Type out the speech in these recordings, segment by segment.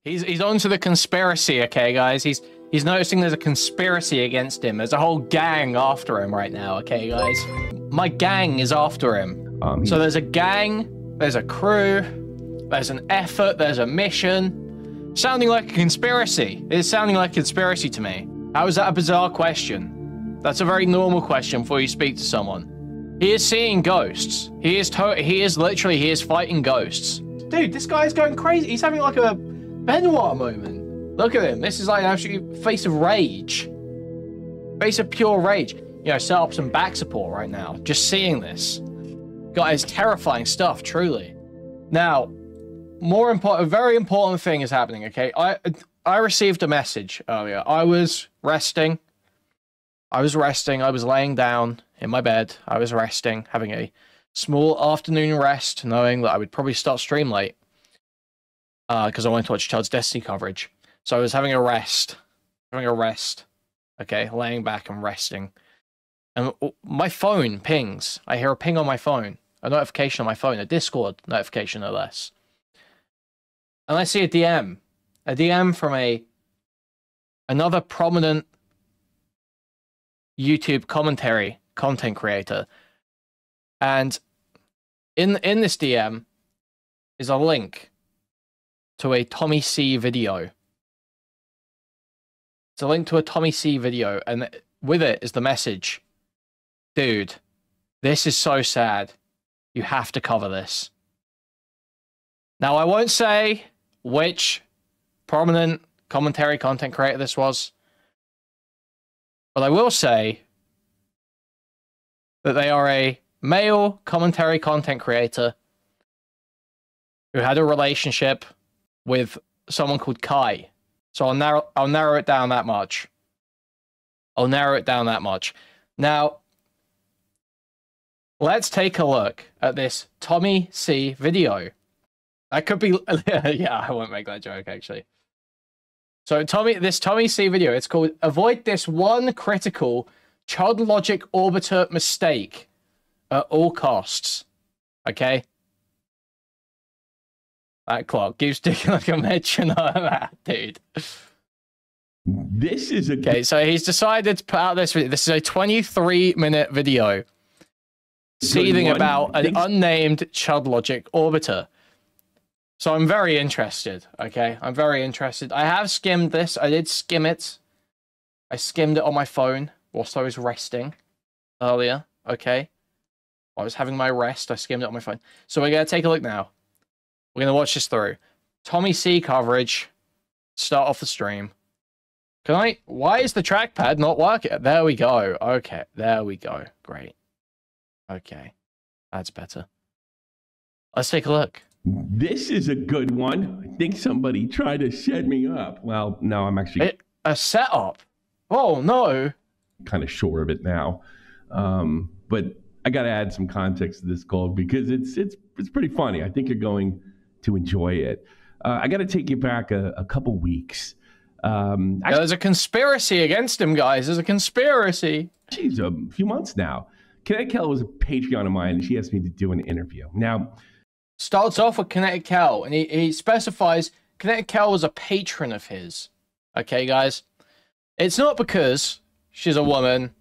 He's onto the conspiracy, okay, guys? He's noticing there's a conspiracy against him. There's a whole gang after him right now, okay, guys? My gang is after him. So there's a gang, there's a crew, there's an effort, there's a mission. Sounding like a conspiracy. It's sounding like a conspiracy to me. How is that a bizarre question? That's a very normal question before you speak to someone. He is seeing ghosts. He is fighting ghosts. Dude, this guy is going crazy. He's having like a Benoit moment. Look at him. This is like an absolute face of rage. Face of pure rage. You know, set up some back support right now. Just seeing this. Guys, terrifying stuff, truly. Now, a very important thing is happening, okay? I received a message earlier. I was resting. I was laying down in my bed. I was resting, having a small afternoon rest, knowing that I would probably start stream late. Because I wanted to watch Chud's Destiny coverage. So I was having a rest. Okay, laying back and resting. And my phone pings. I hear a ping on my phone. A notification on my phone. A Discord notification, no less. And I see a DM. A DM from another prominent YouTube commentary content creator. And in this DM is a link to a TommyC video. It's a link to a TommyC video, and with it is the message. Dude, this is so sad. You have to cover this. Now, I won't say which prominent commentary content creator this was, but I will say that they are a male commentary content creator who had a relationship with someone called Kai. So I'll narrow it down that much. Now, let's take a look at this TommyC video. That could be... yeah, I won't make that joke, actually. So this TommyC video, it's called Avoid This One Critical Chud Logic Orbiter Mistake at All Costs. Okay? That clock keeps ticking like a mention of that, dude. This is a... Okay, so he's decided to put out this video. This is a 23-minute video seething about an unnamed Chud Logic orbiter. So I'm very interested, okay? I'm very interested. I have skimmed this. I did skim it. I skimmed it on my phone whilst I was resting earlier, okay? While I was having my rest, I skimmed it on my phone. So we're going to take a look now. We're going to watch this through. TommyC coverage. Start off the stream. Why is the trackpad not working? There we go. Okay, there we go. Great. Okay, that's better. Let's take a look. This is a good one. I think somebody tried to set me up. Well, no, I'm actually... A setup? Oh, no. Kind of sure of it now. But I got to add some context to this call because it's pretty funny. I think you're going to enjoy it. I got to take you back a couple weeks. There's a conspiracy against him, guys. There's a conspiracy. Geez, a few months now. Kinetic Kel was a Patreon of mine, and she asked me to do an interview. Now, starts off with Kinetic Kel, and he specifies Kinetic Kel was a patron of his. Okay, guys? It's not because she's a woman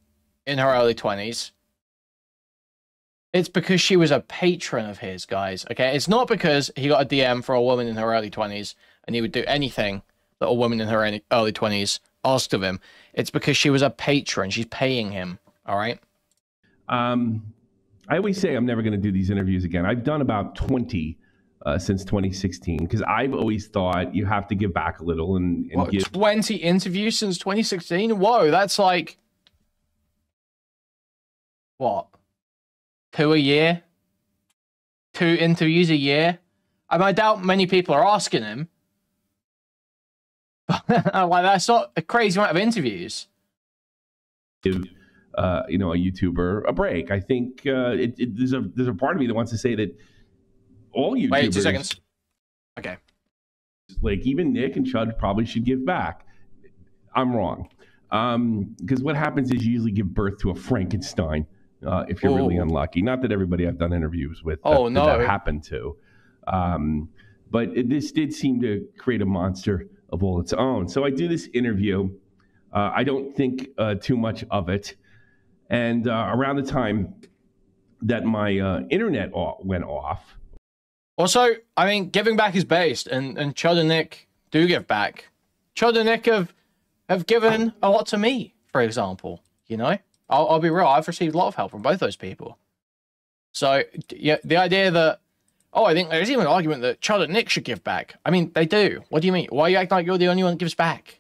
in her early 20s. It's because she was a patron of his, guys. Okay? It's not because he got a DM for a woman in her early 20s, and he would do anything that a woman in her early 20s asked of him. It's because she was a patron. She's paying him. All right? I always say I'm never going to do these interviews again. I've done about 20 since 2016 because I've always thought you have to give back a little and give 20 interviews since 2016. Whoa, that's like what? 2 a year? 2 interviews a year? I doubt many people are asking him. Like, that's not a crazy amount of interviews. Give a YouTuber a break. I think there's a part of me that wants to say that all YouTubers... Wait 2 seconds. Okay. Like, even Nick and Chud probably should give back. I'm wrong. Because what happens is you usually give birth to a Frankenstein if you're really unlucky. Not that everybody I've done interviews with that happened to. this did seem to create a monster of all its own. So I do this interview. I don't think too much of it. And around the time that my internet went off. Also, I mean, giving back is based, and Chud and Nick do give back. Chud and Nick have given a lot to me, for example. You know, I'll be real. I've received a lot of help from both those people. So, yeah, the idea that, oh, I think there's even an argument that Chud and Nick should give back. I mean, they do. What do you mean? Why are you acting like you're the only one that gives back?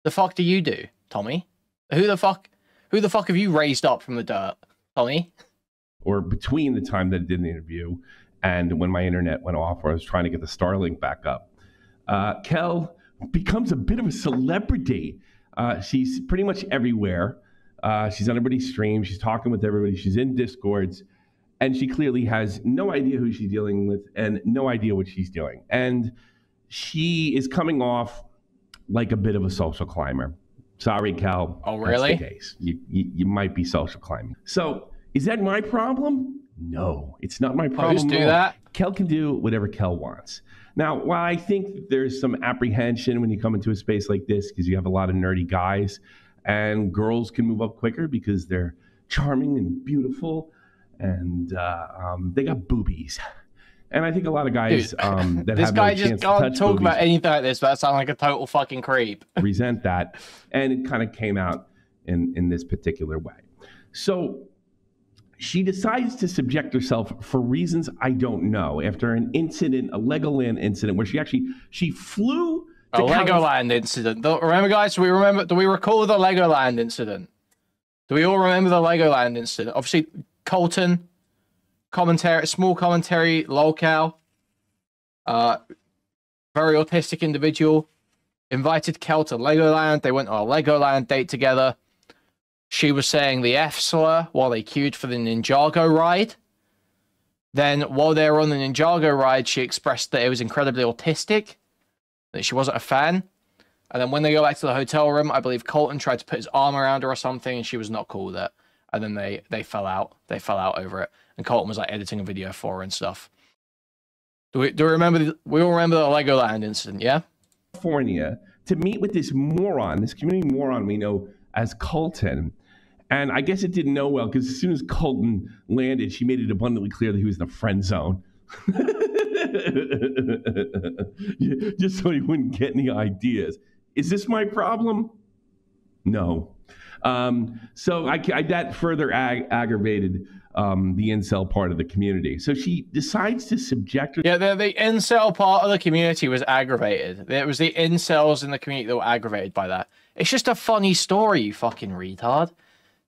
The fuck do you do, Tommy? Who the fuck have you raised up from the dirt, Tommy? Or between the time that I did the interview and when my internet went off, or I was trying to get the Starlink back up, Kel becomes a bit of a celebrity. She's pretty much everywhere. She's on everybody's stream. She's talking with everybody. She's in Discords. And she clearly has no idea who she's dealing with and no idea what she's doing. And she is coming off like a bit of a social climber. Sorry, Kel. Oh, really? That's the case. You might be social climbing. So is that my problem? No, it's not my problem. Just do that. Kel can do whatever Kel wants. Now, while I think there's some apprehension when you come into a space like this, because you have a lot of nerdy guys, and girls can move up quicker because they're charming and beautiful, and they got boobies. And I think a lot of guys that have this guy no just chance can't to touch talk boobies about anything like this, but that sounds like a total fucking creep. resent that, and it kind of came out in this particular way. So she decides to subject herself for reasons I don't know after an incident, a Legoland incident, where she flew to Legoland incident. Remember, guys? Do we recall the Legoland incident? Do we all remember the Legoland incident? Obviously, Colton, small commentary, lolcow, very autistic individual, invited Kel to Legoland. They went on a Legoland date together. She was saying the F slur while they queued for the Ninjago ride. Then, while they were on the Ninjago ride, she expressed that it was incredibly autistic, that she wasn't a fan. And then when they go back to the hotel room, I believe Colton tried to put his arm around her or something, and she was not cool with it. And then they fell out. They fell out over it. And Colton was like editing a video for her and stuff. Do we remember? We all remember the Legoland incident, yeah? California to meet with this moron, this community moron we know as Colton. And I guess it didn't know well, because as soon as Colton landed, she made it abundantly clear that he was in the friend zone. Just so he wouldn't get any ideas. Is this my problem? No. So that further aggravated the incel part of the community. So she decides to subject her. Yeah, the incel part of the community was aggravated. It was the incels in the community that were aggravated by that. It's just a funny story, you fucking retard.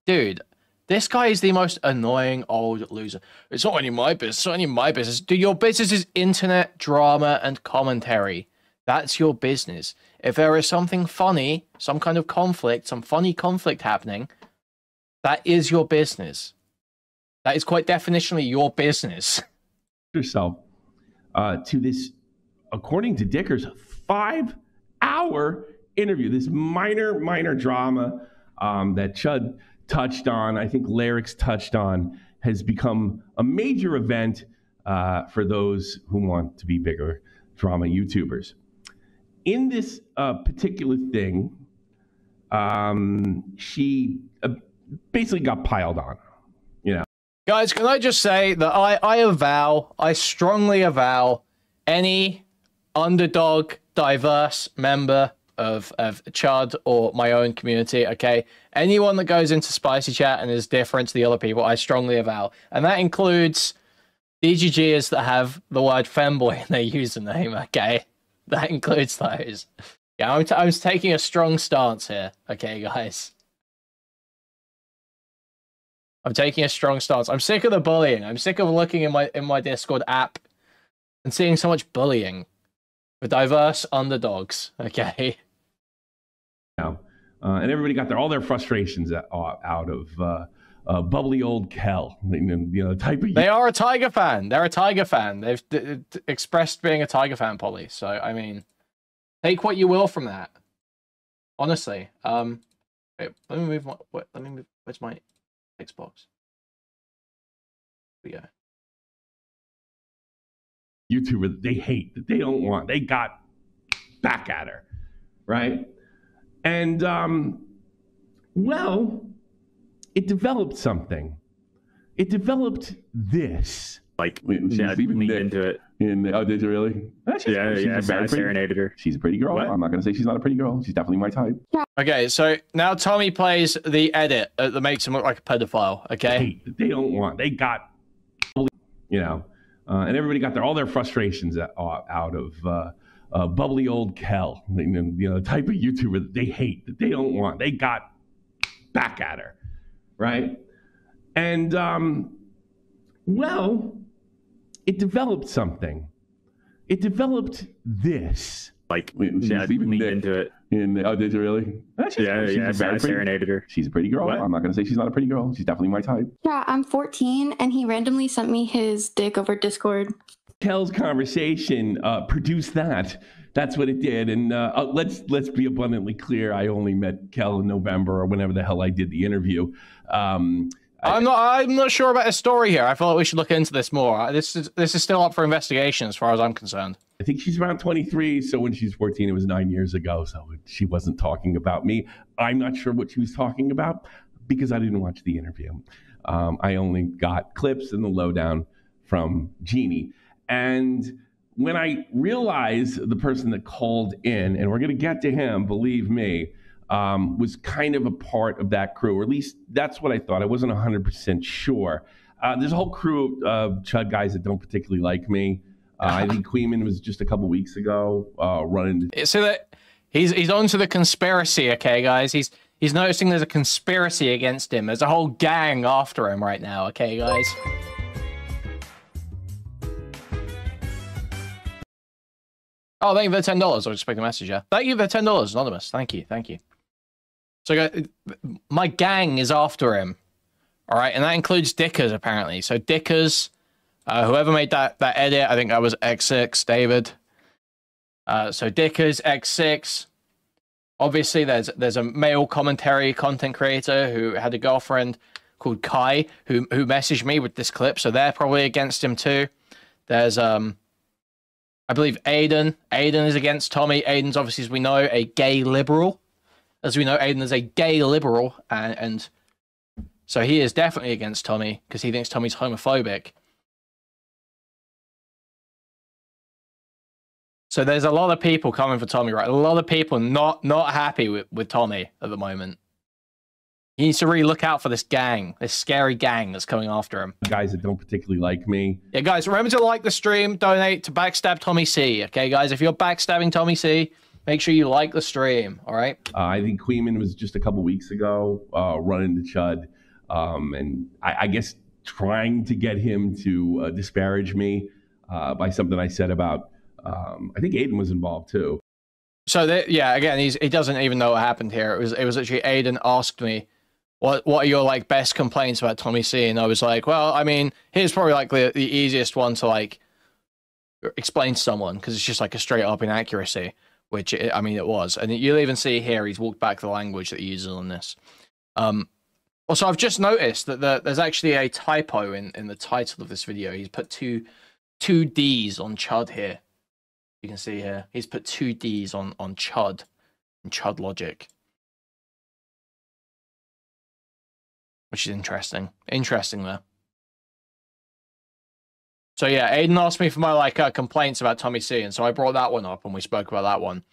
Dude, this guy is the most annoying old loser. It's not any of my business. It's not any of my business. Dude, your business is internet drama and commentary. That's your business. If there is something funny, some kind of conflict, some funny conflict happening, that is your business. That is quite definitionally your business. Herself to this, according to Dickers, 5-hour interview. This minor drama that Chud touched on, I think Larix touched on, has become a major event for those who want to be bigger drama YouTubers. In this particular thing, she basically got piled on, you know. Guys, can I just say that I strongly avow any underdog, diverse member of Chud or my own community, okay? Anyone that goes into Spicy Chat and is different to the other people, I strongly avow. And that includes DGGers that have the word femboy in their username, okay? That includes those. Yeah, I'm taking a strong stance here, okay, guys? I'm taking a strong stance. I'm sick of the bullying. I'm sick of looking in my Discord app and seeing so much bullying for diverse underdogs, okay? And everybody got all their frustrations out of bubbly old Kel, you know, type of. They are a Tiger fan. They're a Tiger fan. They've expressed being a Tiger fan, Polly. So I mean, take what you will from that. Honestly, wait, let me move. Let me move. Where's my Xbox? Here we go. YouTuber that they hate, that they don't want. They got back at her, right? And, well, it developed something. It developed this. Like, yeah, leaned into it. Oh, did you really? She's I serenaded her. She's a pretty girl. What? I'm not going to say she's not a pretty girl. She's definitely my type. Okay, so now Tommy plays the edit that makes him look like a pedophile, okay? They don't want. They got, you know, and everybody got all their frustrations out of bubbly old Kel, you know, the type of YouTuber that they hate, that they don't want. They got back at her, right? And, well, it developed something. It developed this. Like, yeah, leaned into it. Oh, did you really? I serenaded her. She's a pretty girl. What? I'm not going to say she's not a pretty girl. She's definitely my type. Yeah, I'm 14, and he randomly sent me his dick over Discord. Kel's conversation produced that. That's what it did. And let's be abundantly clear. I only met Kel in November or whenever the hell I did the interview. I'm not sure about his story here. I feel like we should look into this more. This is still up for investigation as far as I'm concerned. I think she's around 23, so when she's 14, it was 9 years ago, so she wasn't talking about me. I'm not sure what she was talking about because I didn't watch the interview. I only got clips and the lowdown from Jeannie. And when I realized the person that called in, and we're going to get to him, believe me, was kind of a part of that crew, or at least that's what I thought. I wasn't 100% sure. There's a whole crew of Chud guys that don't particularly like me. I think Kuihman was just a couple weeks ago running. So that he's onto the conspiracy, okay, guys. He's noticing there's a conspiracy against him. There's a whole gang after him right now, okay, guys. Oh, thank you for the $10. I was expecting a message, yeah. Thank you for the $10, Anonymous. Thank you, thank you. So, my gang is after him, all right? And that includes Dickers, apparently. So, Dickers, whoever made that edit, I think that was X6, David. So, Dickers, X6. Obviously, there's a male commentary content creator who had a girlfriend called Kai who messaged me with this clip. So, they're probably against him, too. There's, I believe Aiden. Aiden is against Tommy. Aiden's obviously, as we know, a gay liberal. As we know, Aiden is a gay liberal, and so he is definitely against Tommy because he thinks Tommy's homophobic. So there's a lot of people coming for Tommy, right? A lot of people not happy with Tommy at the moment. He needs to really look out for this gang, this scary gang that's coming after him. Guys that don't particularly like me. Yeah, guys, remember to like the stream, donate to backstab TommyC. Okay, guys, if you're backstabbing TommyC, make sure you like the stream, all right? I think Kuihman was just a couple weeks ago running to Chud, and I guess trying to get him to disparage me by something I said about, I think Aiden was involved too. So, yeah, again, he doesn't even know what happened here. It was actually Aiden asked me, what are your, like, best complaints about TommyC? And I was like, well, I mean, here's probably, like, the easiest one to, like, explain to someone, because it's just, like, a straight-up inaccuracy. Which, I mean, it was. And you'll even see here, he's walked back the language that he uses on this. Also, I've just noticed that there's actually a typo in the title of this video. He's put two Ds on Chud here. You can see here. He's put 2 Ds on Chud. And Chud logic. Which is interesting. Interesting there. So yeah, Aiden asked me for my complaints about TommyC, and so I brought that one up and we spoke about that one.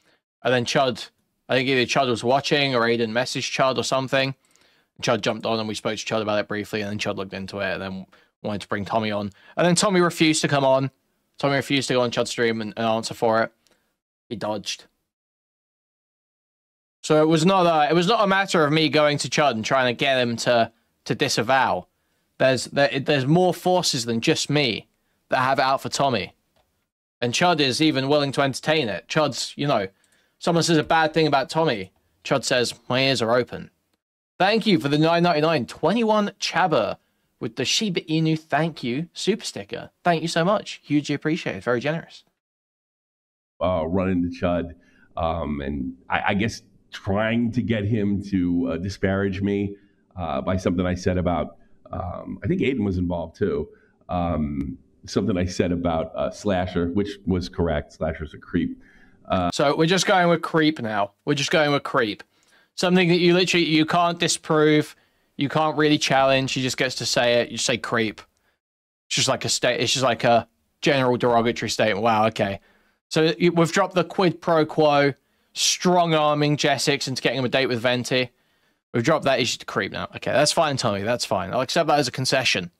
And then Chud, I think either Chud was watching or Aiden messaged Chud or something. Chud jumped on and we spoke to Chud about it briefly, and then Chud looked into it and then wanted to bring Tommy on. And then Tommy refused to come on. Tommy refused to go on Chud's stream and answer for it. He dodged. So it was not a matter of me going to Chud and trying to get him to disavow. There's more forces than just me that have it out for Tommy. And Chud is even willing to entertain it. Chud's, you know, someone says a bad thing about Tommy. Chud says, my ears are open. Thank you for the $9.99. 21 Chabba with the Shiba Inu thank you super sticker. Thank you so much. Hugely appreciated. Very generous. Running to Chud. And I guess trying to get him to disparage me by something I said about, I think Aiden was involved too. something I said about Slasher, which was correct. Slasher's a creep. So we're just going with creep now. We're just going with creep. Something that you can't disprove, you can't really challenge. He just gets to say it. You say creep. It's just like it's just like a general derogatory statement. Wow. Okay. So we've dropped the quid pro quo, strong-arming Jessix into getting him a date with Venti. We've dropped that. He's just a creep now. Okay, that's fine, Tommy. That's fine. I'll accept that as a concession.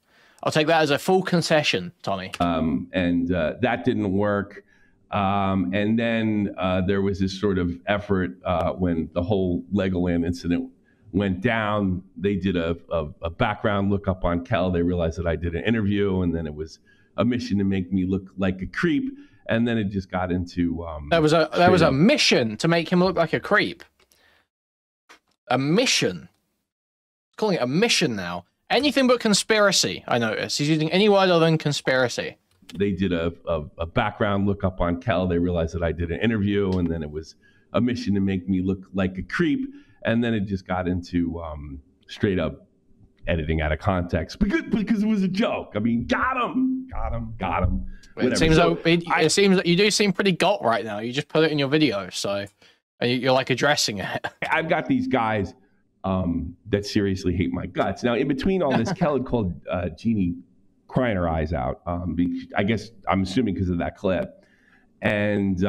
I'll take that as a full concession, Tommy. And that didn't work. And then there was this sort of effort when the whole Legoland incident went down. They did a background lookup on Kel. They realized that I did an interview, and then it was a mission to make me look like a creep. And then it just got into there was a mission to make him look like a creep. A mission. Calling it a mission now. Anything but conspiracy. I noticed he's using any word other than conspiracy. They did a background lookup on Kel. They realized that I did an interview, and then it was a mission to make me look like a creep. And then it just got into straight up editing out of context because it was a joke. I mean, got him. Whatever. It seems it seems that you do seem pretty got right now. You just put it in your video, so and you're like addressing it. I've got these guys that seriously hate my guts. Now, in between all this, Kel had called Jeannie crying her eyes out. I guess I'm assuming because of that clip. And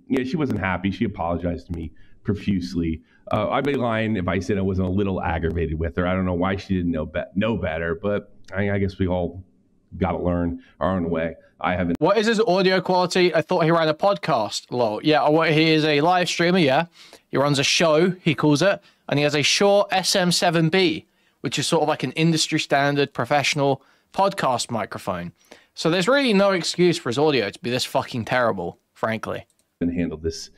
yeah, she wasn't happy. She apologized to me profusely. I'd be lying if I said I wasn't a little aggravated with her. I don't know why she didn't know better, but I guess we all got to learn our own way. I haven't. What is his audio quality? I thought he ran a podcast. Lol. Yeah, he is a live streamer. Yeah, he runs a show. He calls it, and he has a Shure SM7B, which is sort of like an industry standard professional podcast microphone. So there's really no excuse for his audio to be this fucking terrible, frankly. And handled this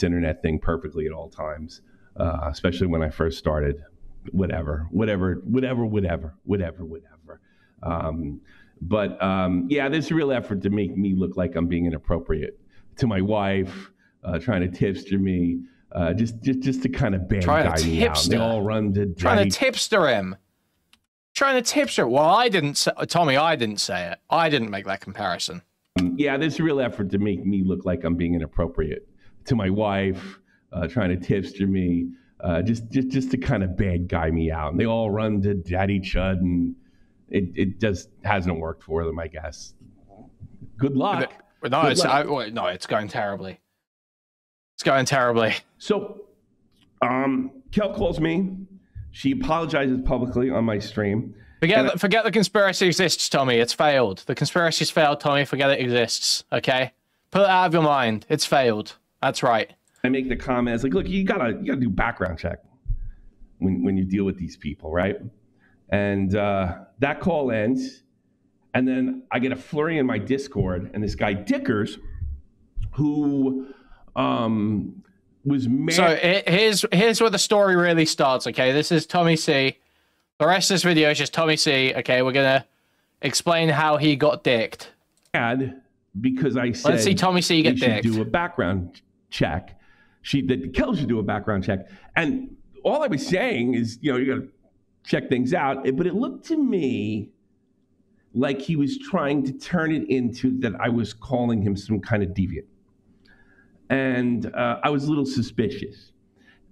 internet thing perfectly at all times, especially when I first started. Whatever. But yeah, there's a real effort to make me look like I'm being inappropriate to my wife, trying to tipster me, just to kind of bad guy me out. They all run to trying to tipster him. Trying to tipster. Well, I didn't say, Tommy, I didn't say it. I didn't make that comparison. Yeah, there's a real effort to make me look like I'm being inappropriate to my wife, trying to tipster me, just to kind of bad guy me out. And they all run to Daddy Chud, and it just hasn't worked for them, I guess. Good luck. No, it's going terribly. It's going terribly. So, Kel calls me. She apologizes publicly on my stream. Forget the conspiracy exists, Tommy. It's failed. The conspiracy's failed, Tommy. Forget it exists. Okay, put it out of your mind. It's failed. That's right. I make the comments like, look, you gotta do background check when you deal with these people, right? And that call ends, and then I get a flurry in my Discord, and this guy Dickers, who was mad. So here's where the story really starts. Okay, this is TommyC. The rest of this video is just TommyC. Okay, we're gonna explain how he got dicked. Because I said, let's see TommyC get dicked. Do a background check. That Kel should do a background check, and all I was saying is, you got to check things out. But it looked to me like he was trying to turn it into that I was calling him some kind of deviant. And I was a little suspicious.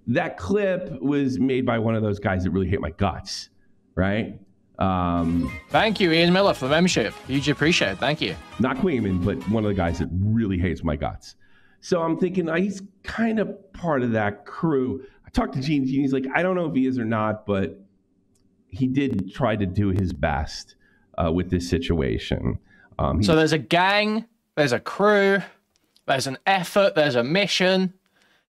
That clip was made by one of those guys that really hate my guts, right? Thank you, Ian Miller, for the membership. Hugely appreciate it. Thank you. Not Kuihman, but one of the guys that really hates my guts. So I'm thinking, he's kind of part of that crew. I talked to Gene. Gene's like, I don't know if he is or not, but he did try to do his best with this situation. So there's a gang, there's a crew, there's an effort, there's a mission.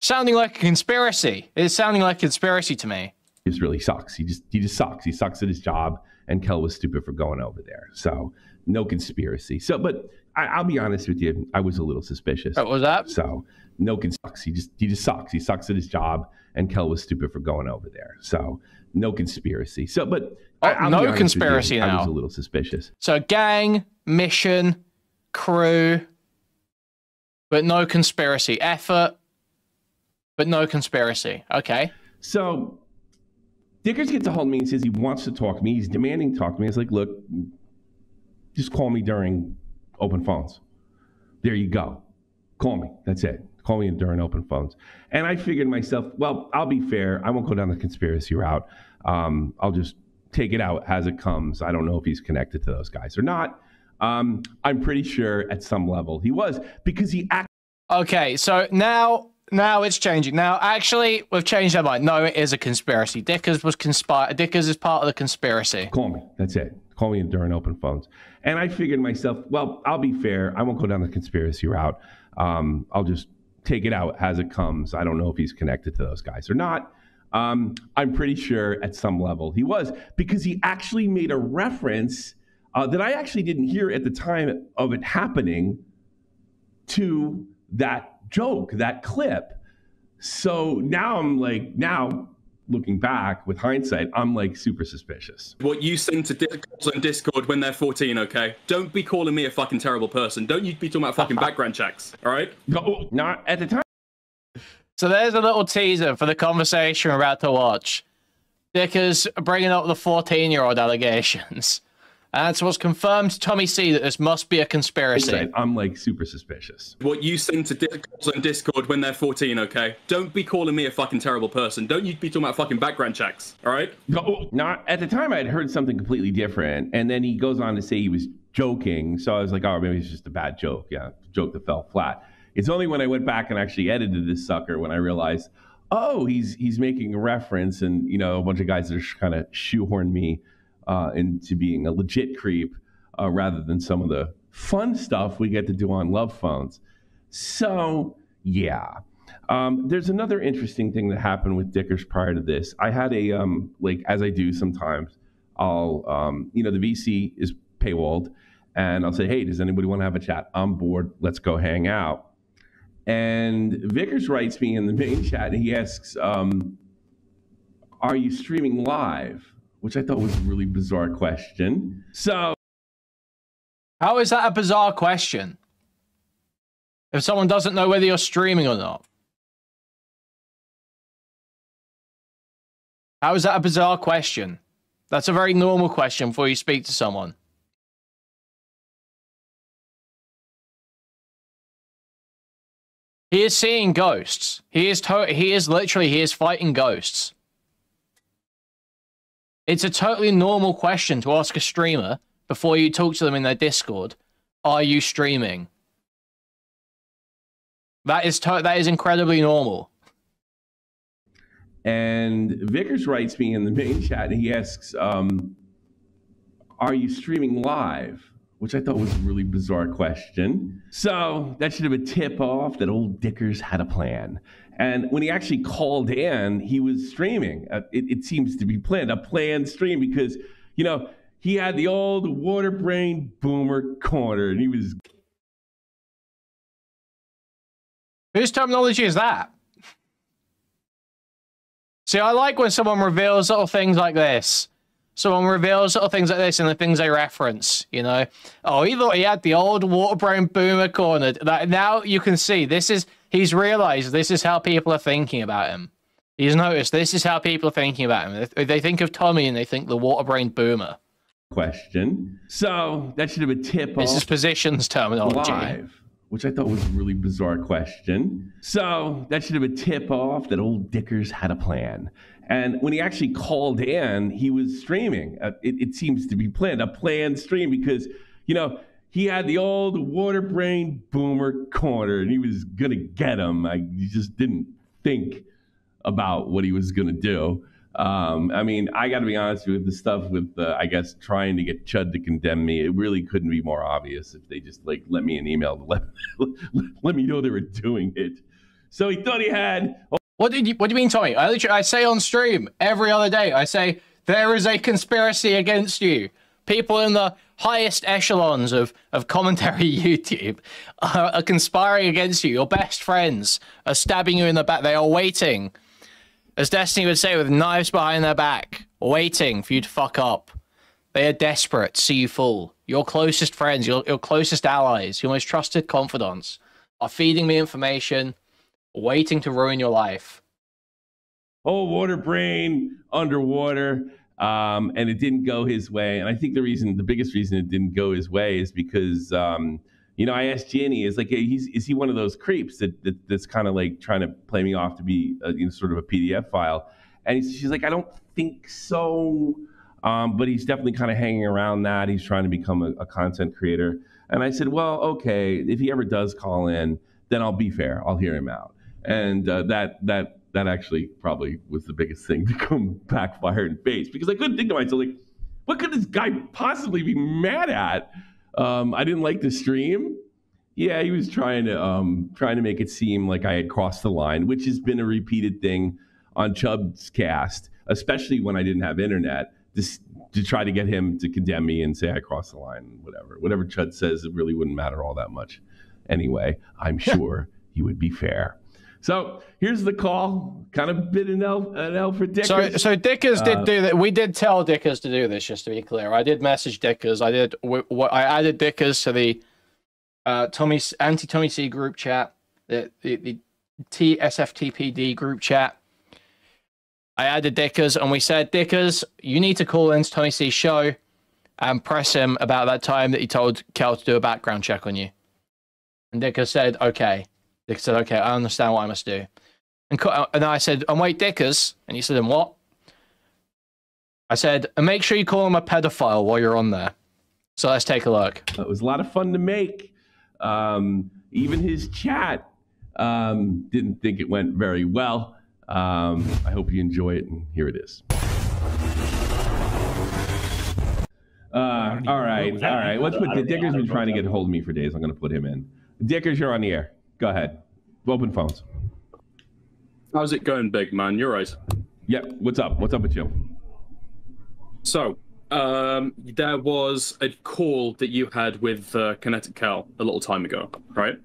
Sounding like a conspiracy. It's sounding like a conspiracy to me. He just really sucks. He just sucks. He sucks at his job, and Kel was stupid for going over there. So no conspiracy. So, but I'll be honest with you, I was a little suspicious. What was that? So no conspiracy. He just sucks. He sucks at his job, and Kel was stupid for going over there. So no conspiracy. So, but no conspiracy now. I was a little suspicious. So gang, mission, crew, but no conspiracy. Effort, but no conspiracy. Okay. So Dickers gets a hold of me and says he wants to talk to me. He's demanding to talk to me. It's like, look, just call me during open phones. There you go. Call me. That's it. Call me during open phones. And I figured to myself, well, I'll be fair. I won't go down the conspiracy route. I'll just take it out as it comes. I don't know if he's connected to those guys or not. I'm pretty sure at some level he was, because he acted. Okay, so now it's changing. Now, actually, we've changed our mind. No, it is a conspiracy. Dickers is part of the conspiracy. Call me. That's it. Call me during open phones. And I figured to myself, well, I'll be fair. I won't go down the conspiracy route. I'll just take it out as it comes. I don't know if he's connected to those guys or not. I'm pretty sure at some level he was, because he actually made a reference that I actually didn't hear at the time of it happening to that joke, that clip. So now I'm like, looking back with hindsight, I'm like super suspicious. What you send to girls on Discord when they're 14, okay? Don't be calling me a fucking terrible person. Don't you be talking about fucking background checks, all right? No, not at the time. So there's a little teaser for the conversation we're about to watch. Dickers bringing up the 14-year-old allegations. And it's what's confirmed to TommyC that this must be a conspiracy. I'm like super suspicious. What you send to girls on Discord when they're 14, okay? Don't be calling me a fucking terrible person. Don't you be talking about fucking background checks, all right? No, not at the time. I had heard something completely different. And then he goes on to say he was joking. So I was like, oh, maybe it's just a bad joke. Yeah, joke that fell flat. It's only when I went back and actually edited this sucker when I realized, oh, he's making a reference, and a bunch of guys that are kind of shoehorned me into being a legit creep rather than some of the fun stuff we get to do on love phones. So yeah, there's another interesting thing that happened with Dickers prior to this. I had a as I do sometimes, I'll the VC is paywalled, and I'll say, hey, does anybody want to have a chat? I'm bored. Let's go hang out. And Vickers writes me in the main chat, and he asks, are you streaming live? Which I thought was a really bizarre question. So, how is that a bizarre question? If someone doesn't know whether you're streaming or not. How is that a bizarre question? That's a very normal question before you speak to someone. He is seeing ghosts. He is fighting ghosts. It's a totally normal question to ask a streamer before you talk to them in their Discord. Are you streaming? That is incredibly normal. And Vickers writes me in the main chat, and he asks, are you streaming live? Which I thought was a really bizarre question. So that should have been a tip-off that old Dickers had a plan. And when he actually called in, he was streaming. It seems to be planned, a planned stream, because, he had the old water brain boomer corner, and he was... Whose terminology is that? See, I like when someone reveals little things like this. Someone reveals little things like this and the things they reference, Oh, he thought he had the old water-brain boomer corner. Now you can see, he's realized this is how people are thinking about him. He's noticed this is how people are thinking about him. They think of Tommy and they think the water-brain boomer. Question. So that should have been a tip-off. This is positions terminology. Live, which I thought was a really bizarre question. So that should have been a tip-off that old Dickers had a plan. And when he actually called in, he was streaming. It seems to be planned, a planned stream, because, he had the old water brain boomer corner, and he was going to get him. He just didn't think about what he was going to do. I got to be honest with the stuff with, trying to get Chud to condemn me. It really couldn't be more obvious if they just, let me an email to let me know they were doing it. So he thought he had... What do you mean, Tommy? I say on stream every other day, I say, there is a conspiracy against you. People in the highest echelons of commentary YouTube are conspiring against you. Your best friends are stabbing you in the back. They are waiting, as Destiny would say, with knives behind their back, waiting for you to fuck up. They are desperate to see you fall. Your closest friends, your closest allies, your most trusted confidants are feeding me information, waiting to ruin your life. Oh, water brain underwater. and it didn't go his way. And I think the biggest reason it didn't go his way is because, I asked Ginny, is he one of those creeps that's kind of like trying to play me off to be sort of a PDF file? And she's like, I don't think so, but he's definitely kind of hanging around that. He's trying to become a content creator. And I said, well, okay, if he ever does call in, then I'll be fair. I'll hear him out. And that actually probably was the biggest thing to come backfire in face, because I couldn't think to myself, like, what could this guy possibly be mad at? I didn't like the stream. Yeah, he was trying to make it seem like I had crossed the line, which has been a repeated thing on Chubb's cast, especially when I didn't have internet, to try to get him to condemn me and say I crossed the line. Whatever Chud says, it really wouldn't matter all that much. Anyway, I'm sure he would be fair. So here's the call. Kind of bit an L for Dickers. So Dickers did do that. We did tell Dickers to do this, just to be clear. I did message Dickers. I added Dickers to the anti-TommyC group chat, the TSFTPD group chat. I added Dickers, and we said, Dickers, you need to call into TommyC's show and press him about that time that he told Kel to do a background check on you. And Dickers said, okay. Dickers said, okay, I understand what I must do. And I said, and wait, Dickers. And he said, and what? I said, and make sure you call him a pedophile while you're on there. So let's take a look. It was a lot of fun to make. Even his chat didn't think it went very well. I hope you enjoy it, and here it is. All right. Let's put Dicker's been trying to get a hold of me for days. I'm going to put him in. Dickers, you're on the air. Go ahead. Open phones. How's it going, big man? You're right. Yep. What's up? What's up with you? So, there was a call that you had with Kinetic Cal a little time ago, right?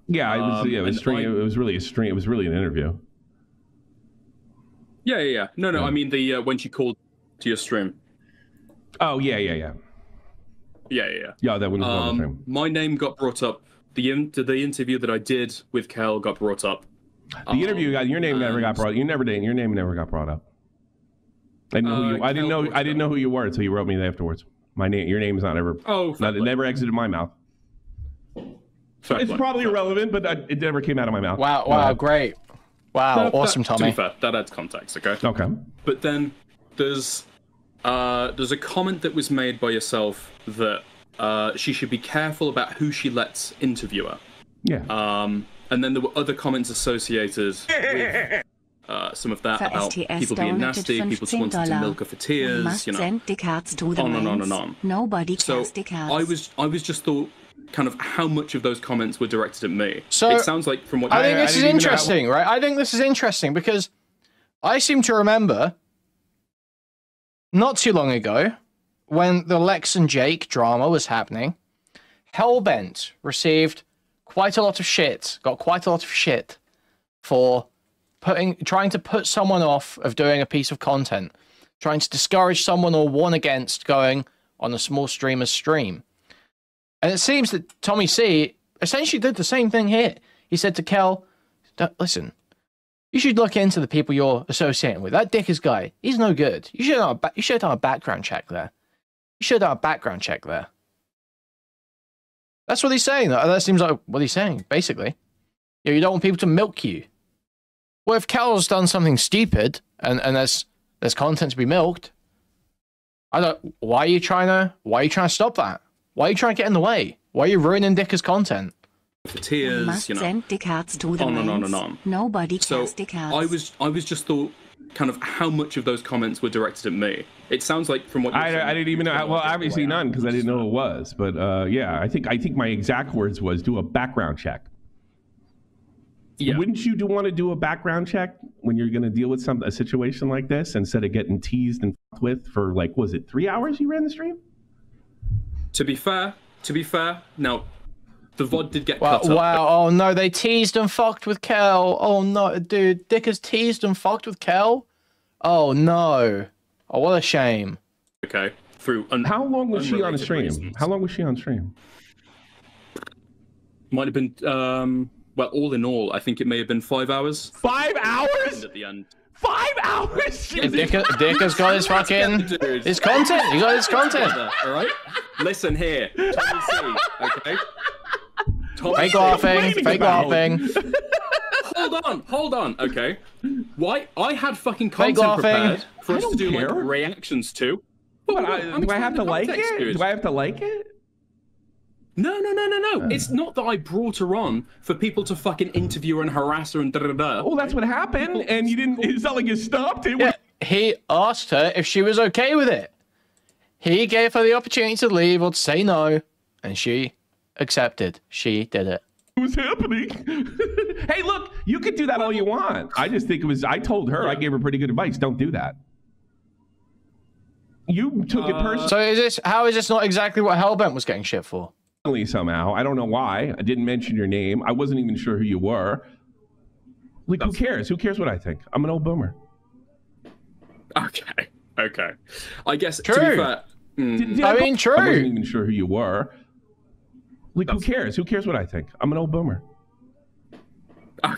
Yeah, it was really a stream. It was really an interview. Yeah. No. I mean when she called to your stream. Oh, yeah. Yeah. Yeah, that one was on the stream. My name got brought up. The interview that I did with Kel got brought up. The interview your name never got brought. Your name never got brought up. I didn't know who you were until you wrote me afterwards. Your name's not ever. It never exited my mouth. It's probably irrelevant, but it never came out of my mouth. Wow, great. Wow, awesome, Tommy. To be fair, that adds context, okay? Okay. But then there's a comment that was made by yourself that she should be careful about who she lets interview her. Yeah. And then there were other comments associated with some of that about people being nasty, people just wanting to milk her for tears, on and on. So I was just thought kind of how much of those comments were directed at me. So it sounds like from what I think this is interesting, right? I think this is interesting because I seem to remember not too long ago when the Lex and Jake drama was happening, Hellbent received quite a lot of shit, got quite a lot of shit for trying to put someone off of doing a piece of content, trying to discourage someone or warn against going on a small streamer's stream. And it seems that TommyC essentially did the same thing here. He said to Kel, listen, you should look into the people you're associating with. That Dickers guy, he's no good. You should have done a background check there. That's what he's saying. That seems like what he's saying, basically. You don't want people to milk you. Well, if Kel's done something stupid and there's content to be milked, why are you trying to stop that? Why are you trying to get in the way? Why are you ruining Dickers' content? For tears, on and on. Nobody cares. I was just thought kind of how much of those comments were directed at me. It sounds like from what I didn't even know. Well, obviously none, because I didn't know who it was. But yeah, I think my exact words was do a background check. Yeah. Wouldn't you want to do a background check when you're going to deal with a situation like this instead of getting teased and fucked with for was it 3 hours you ran the stream? To be fair, now, the VOD did get cut up. Wow, oh no, they teased and fucked with Kel. Oh no, dude, Dickers teased and fucked with Kel? Oh no. Oh, what a shame. Okay, how long was she on stream? Reasons. How long was she on stream? Might have been, well, all in all, I think it may have been 5 hours. 5 hours? At the end. 5 hours. Dick has got his fucking his content. You got his content. All right. Listen here, TommyC. Okay. Fake laughing. Fake laughing. Hold on. Okay. Why? I had fucking content prepared for us to do like reactions to. Do I have to like it? Do I have to like it? No. It's not that I brought her on for people to fucking interview her and harass her and da-da-da. Well, that's what happened, and you didn't. It's not like you stopped it. Yeah, he asked her if she was okay with it. He gave her the opportunity to leave or to say no, and she accepted. She did it. What's happening? Hey, look, you can do that all you want. I just think it was. I told her. I gave her pretty good advice. Don't do that. You took it personally. So how is this not exactly what Hellbent was getting shit for? Somehow. I don't know why. I didn't mention your name. I wasn't even sure who you were. Like, who cares? Who cares what I think? I'm an old boomer. Okay. I guess, true. To be fair... True. I wasn't even sure who you were. Like, who cares? Who cares what I think? I'm an old boomer.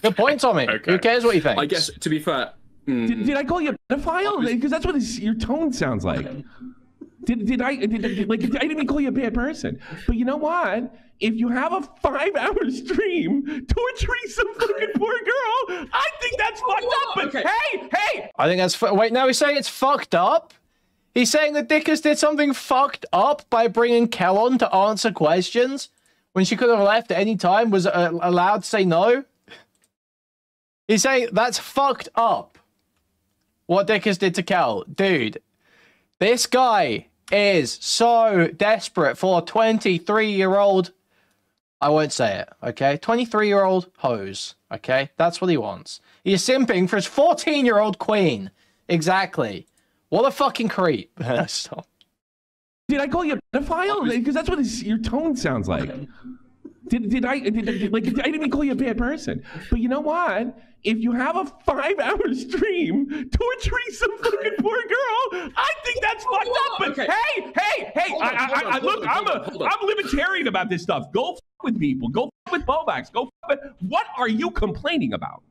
Good point, Tommy. Who cares what you think? I guess, to be fair... Did I call you a pedophile? Because that's what your tone sounds like. I didn't even call you a bad person. But you know what? If you have a 5-hour stream torturing some fucking poor girl, I think that's fucked up. But hey! I think that's... Wait, now he's saying it's fucked up? He's saying that Dickers did something fucked up by bringing Kel on to answer questions when she could have left at any time, was allowed to say no? He's saying that's fucked up. What Dickers did to Kel. Dude, this guy is so desperate for a 23-year-old... I won't say it, okay? 23-year-old hose, okay? That's what he wants. He's simping for his 14-year-old queen. Exactly. What a fucking creep. Stop. Did I call you a pedophile? Because that's what your tone sounds like. I didn't even call you a bad person. But you know what? If you have a 5-hour stream torturing some fucking poor girl, I think that's fucked up. But hey! Look, I'm libertarian about this stuff. Go with people. Go with Bobax. What are you complaining about?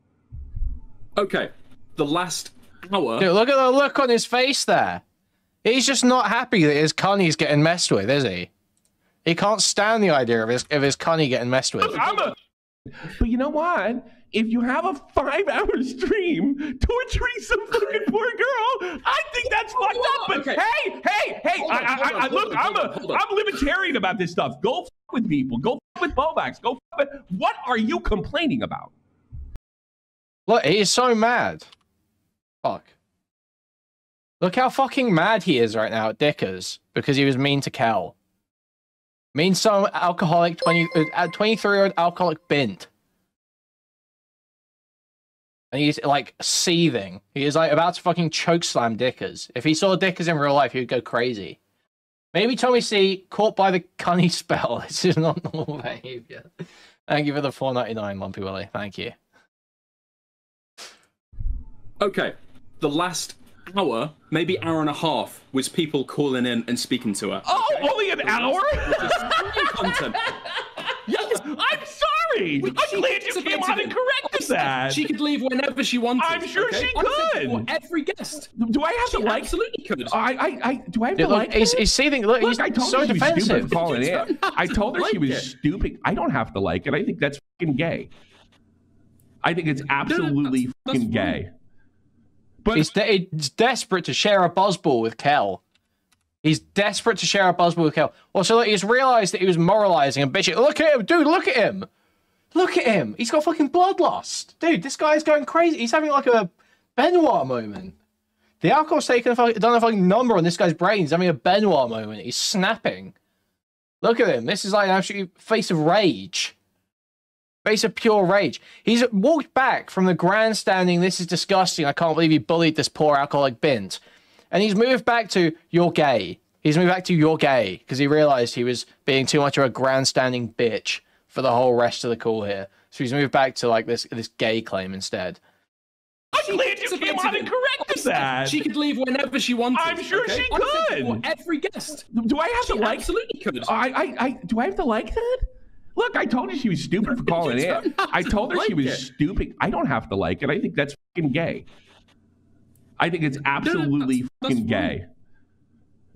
Okay, the last hour. Dude, look at the look on his face there. He's just not happy that his cunny's getting messed with, is he? He can't stand the idea of his cunny getting messed with. But you know what? If you have a 5-hour stream torturing some fucking poor girl, I think that's fucked up. But hey! Look, I'm libertarian about this stuff. Go with people. Go with Bobax. What are you complaining about? Look, he's so mad. Fuck. Look how fucking mad he is right now at Dickers because he was mean to Cal. Mean some alcoholic 23-year-old alcoholic bint. And he's like seething. He is like about to fucking chokeslam Dickers. If he saw Dickers in real life, he would go crazy. Maybe TommyC caught by the cunny spell. This is not normal behavior. Thank you for the $4.99, Lumpy Willie. Thank you. Okay. The last hour, maybe hour and a half, was people calling in and speaking to her. Oh, okay? Only an hour? Content. Yes, I'm sorry. I'm glad you came on and corrected that. She could leave whenever she wanted. I'm sure she could. Every guest. Do I have to like? Absolutely could. Do I have to like? He's seething. Look, he's I told so her she defensive. Was stupid for calling in. I told her she was stupid. I don't have to like it. I think that's fucking gay. I think it's absolutely fucking gay. But he's desperate to share a buzzball with Kel. He's desperate to share a buzzball with Kel. Also, look, he's realized that he was moralizing and bitching. Look at him, dude. Look at him. Look at him. He's got fucking bloodlust. Dude, this guy's going crazy. He's having like a Benoit moment. The alcohol's done a fucking number on this guy's brain. He's having a Benoit moment. He's snapping. Look at him. This is like an absolute face of rage. Face of pure rage. He's walked back from the grandstanding, this is disgusting, I can't believe he bullied this poor alcoholic bint. And he's moved back to, you're gay. He's moved back to, you're gay, because he realized he was being too much of a grandstanding bitch for the whole rest of the call here. So he's moved back to like this gay claim instead. I'm glad you came on and corrected that. She could leave whenever she wanted. I'm sure she could. Every guest. Do I have to like? Absolutely could. Do I have to like that? Look, I told you she was stupid for calling in. I told her she was stupid. I don't have to like it. I think that's fucking gay. I think it's absolutely fucking gay.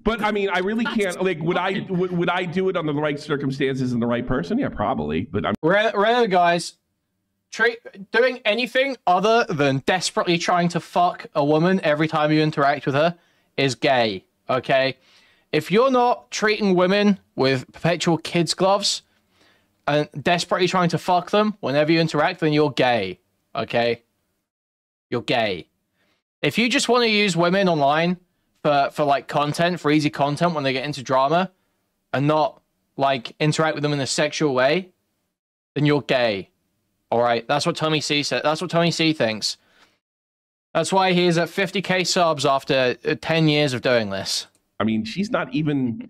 But I mean, I really can't. Like, would I do it under the right circumstances and the right person? Yeah, probably. But I'm Really, guys, doing anything other than desperately trying to fuck a woman every time you interact with her is gay. Okay, if you're not treating women with perpetual kids gloves and desperately trying to fuck them whenever you interact, then you're gay. Okay, you're gay. If you just want to use women online for like content, for easy content when they get into drama, and not like interact with them in a sexual way, then you're gay. All right, that's what TommyC said. That's what TommyC thinks. That's why he is at 50k subs after 10 years of doing this. I mean, she's not even.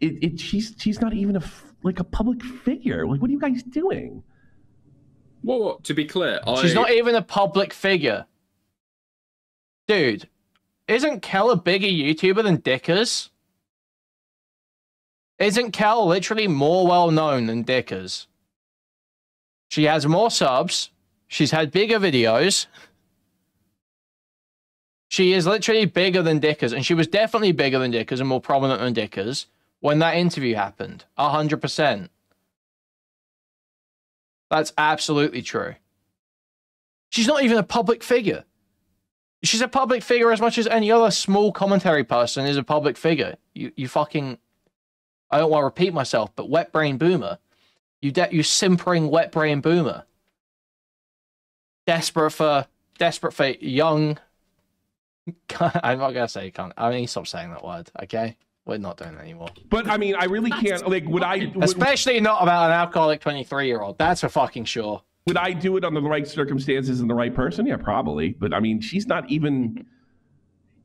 She's not even like a public figure. Like, what are you guys doing? Well, to be clear, she's not even a public figure, dude. Isn't Kel a bigger YouTuber than Dickers? Isn't Kel literally more well-known than Dickers? She has more subs. She's had bigger videos. She is literally bigger than Dickers, and she was definitely bigger than Dickers and more prominent than Dickers when that interview happened. 100%. That's absolutely true. She's not even a public figure. She's a public figure as much as any other small commentary person is a public figure. You fucking... I don't want to repeat myself, but wet brain boomer. You simpering wet brain boomer. Desperate for young... I'm not going to say cunt. I mean, stop saying that word, okay? We're not doing that anymore. But, I mean, I really can't... Like, especially not about an alcoholic 23-year-old. That's for fucking sure. Would I do it under the right circumstances and the right person? Yeah, probably. But I mean, she's not even.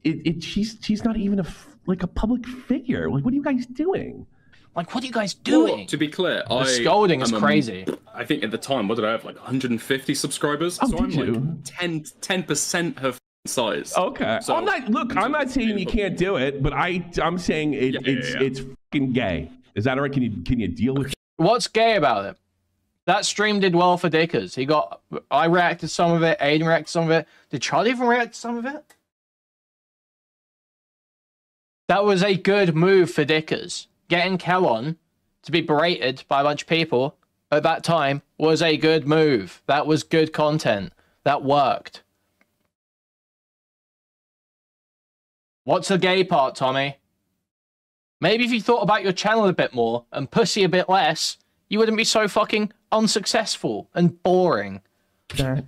She's not even like a public figure. Like, what are you guys doing? Like, what are you guys doing? Well, to be clear, the scolding is crazy. I think at the time, what did I have? Like 150 subscribers. Oh, so I'm like 10% her size. Okay. So I'm not saying you can't do it, but I'm saying it's fucking gay. Is that all right? Can you deal with? What's gay about it? That stream did well for Dickers. I reacted to some of it. Aiden reacted to some of it. Did Charlie even react to some of it? That was a good move for Dickers. Getting Kel on to be berated by a bunch of people at that time was a good move. That was good content. That worked. What's the gay part, Tommy? Maybe if you thought about your channel a bit more and pussy a bit less, you wouldn't be so fucking unsuccessful and boring. I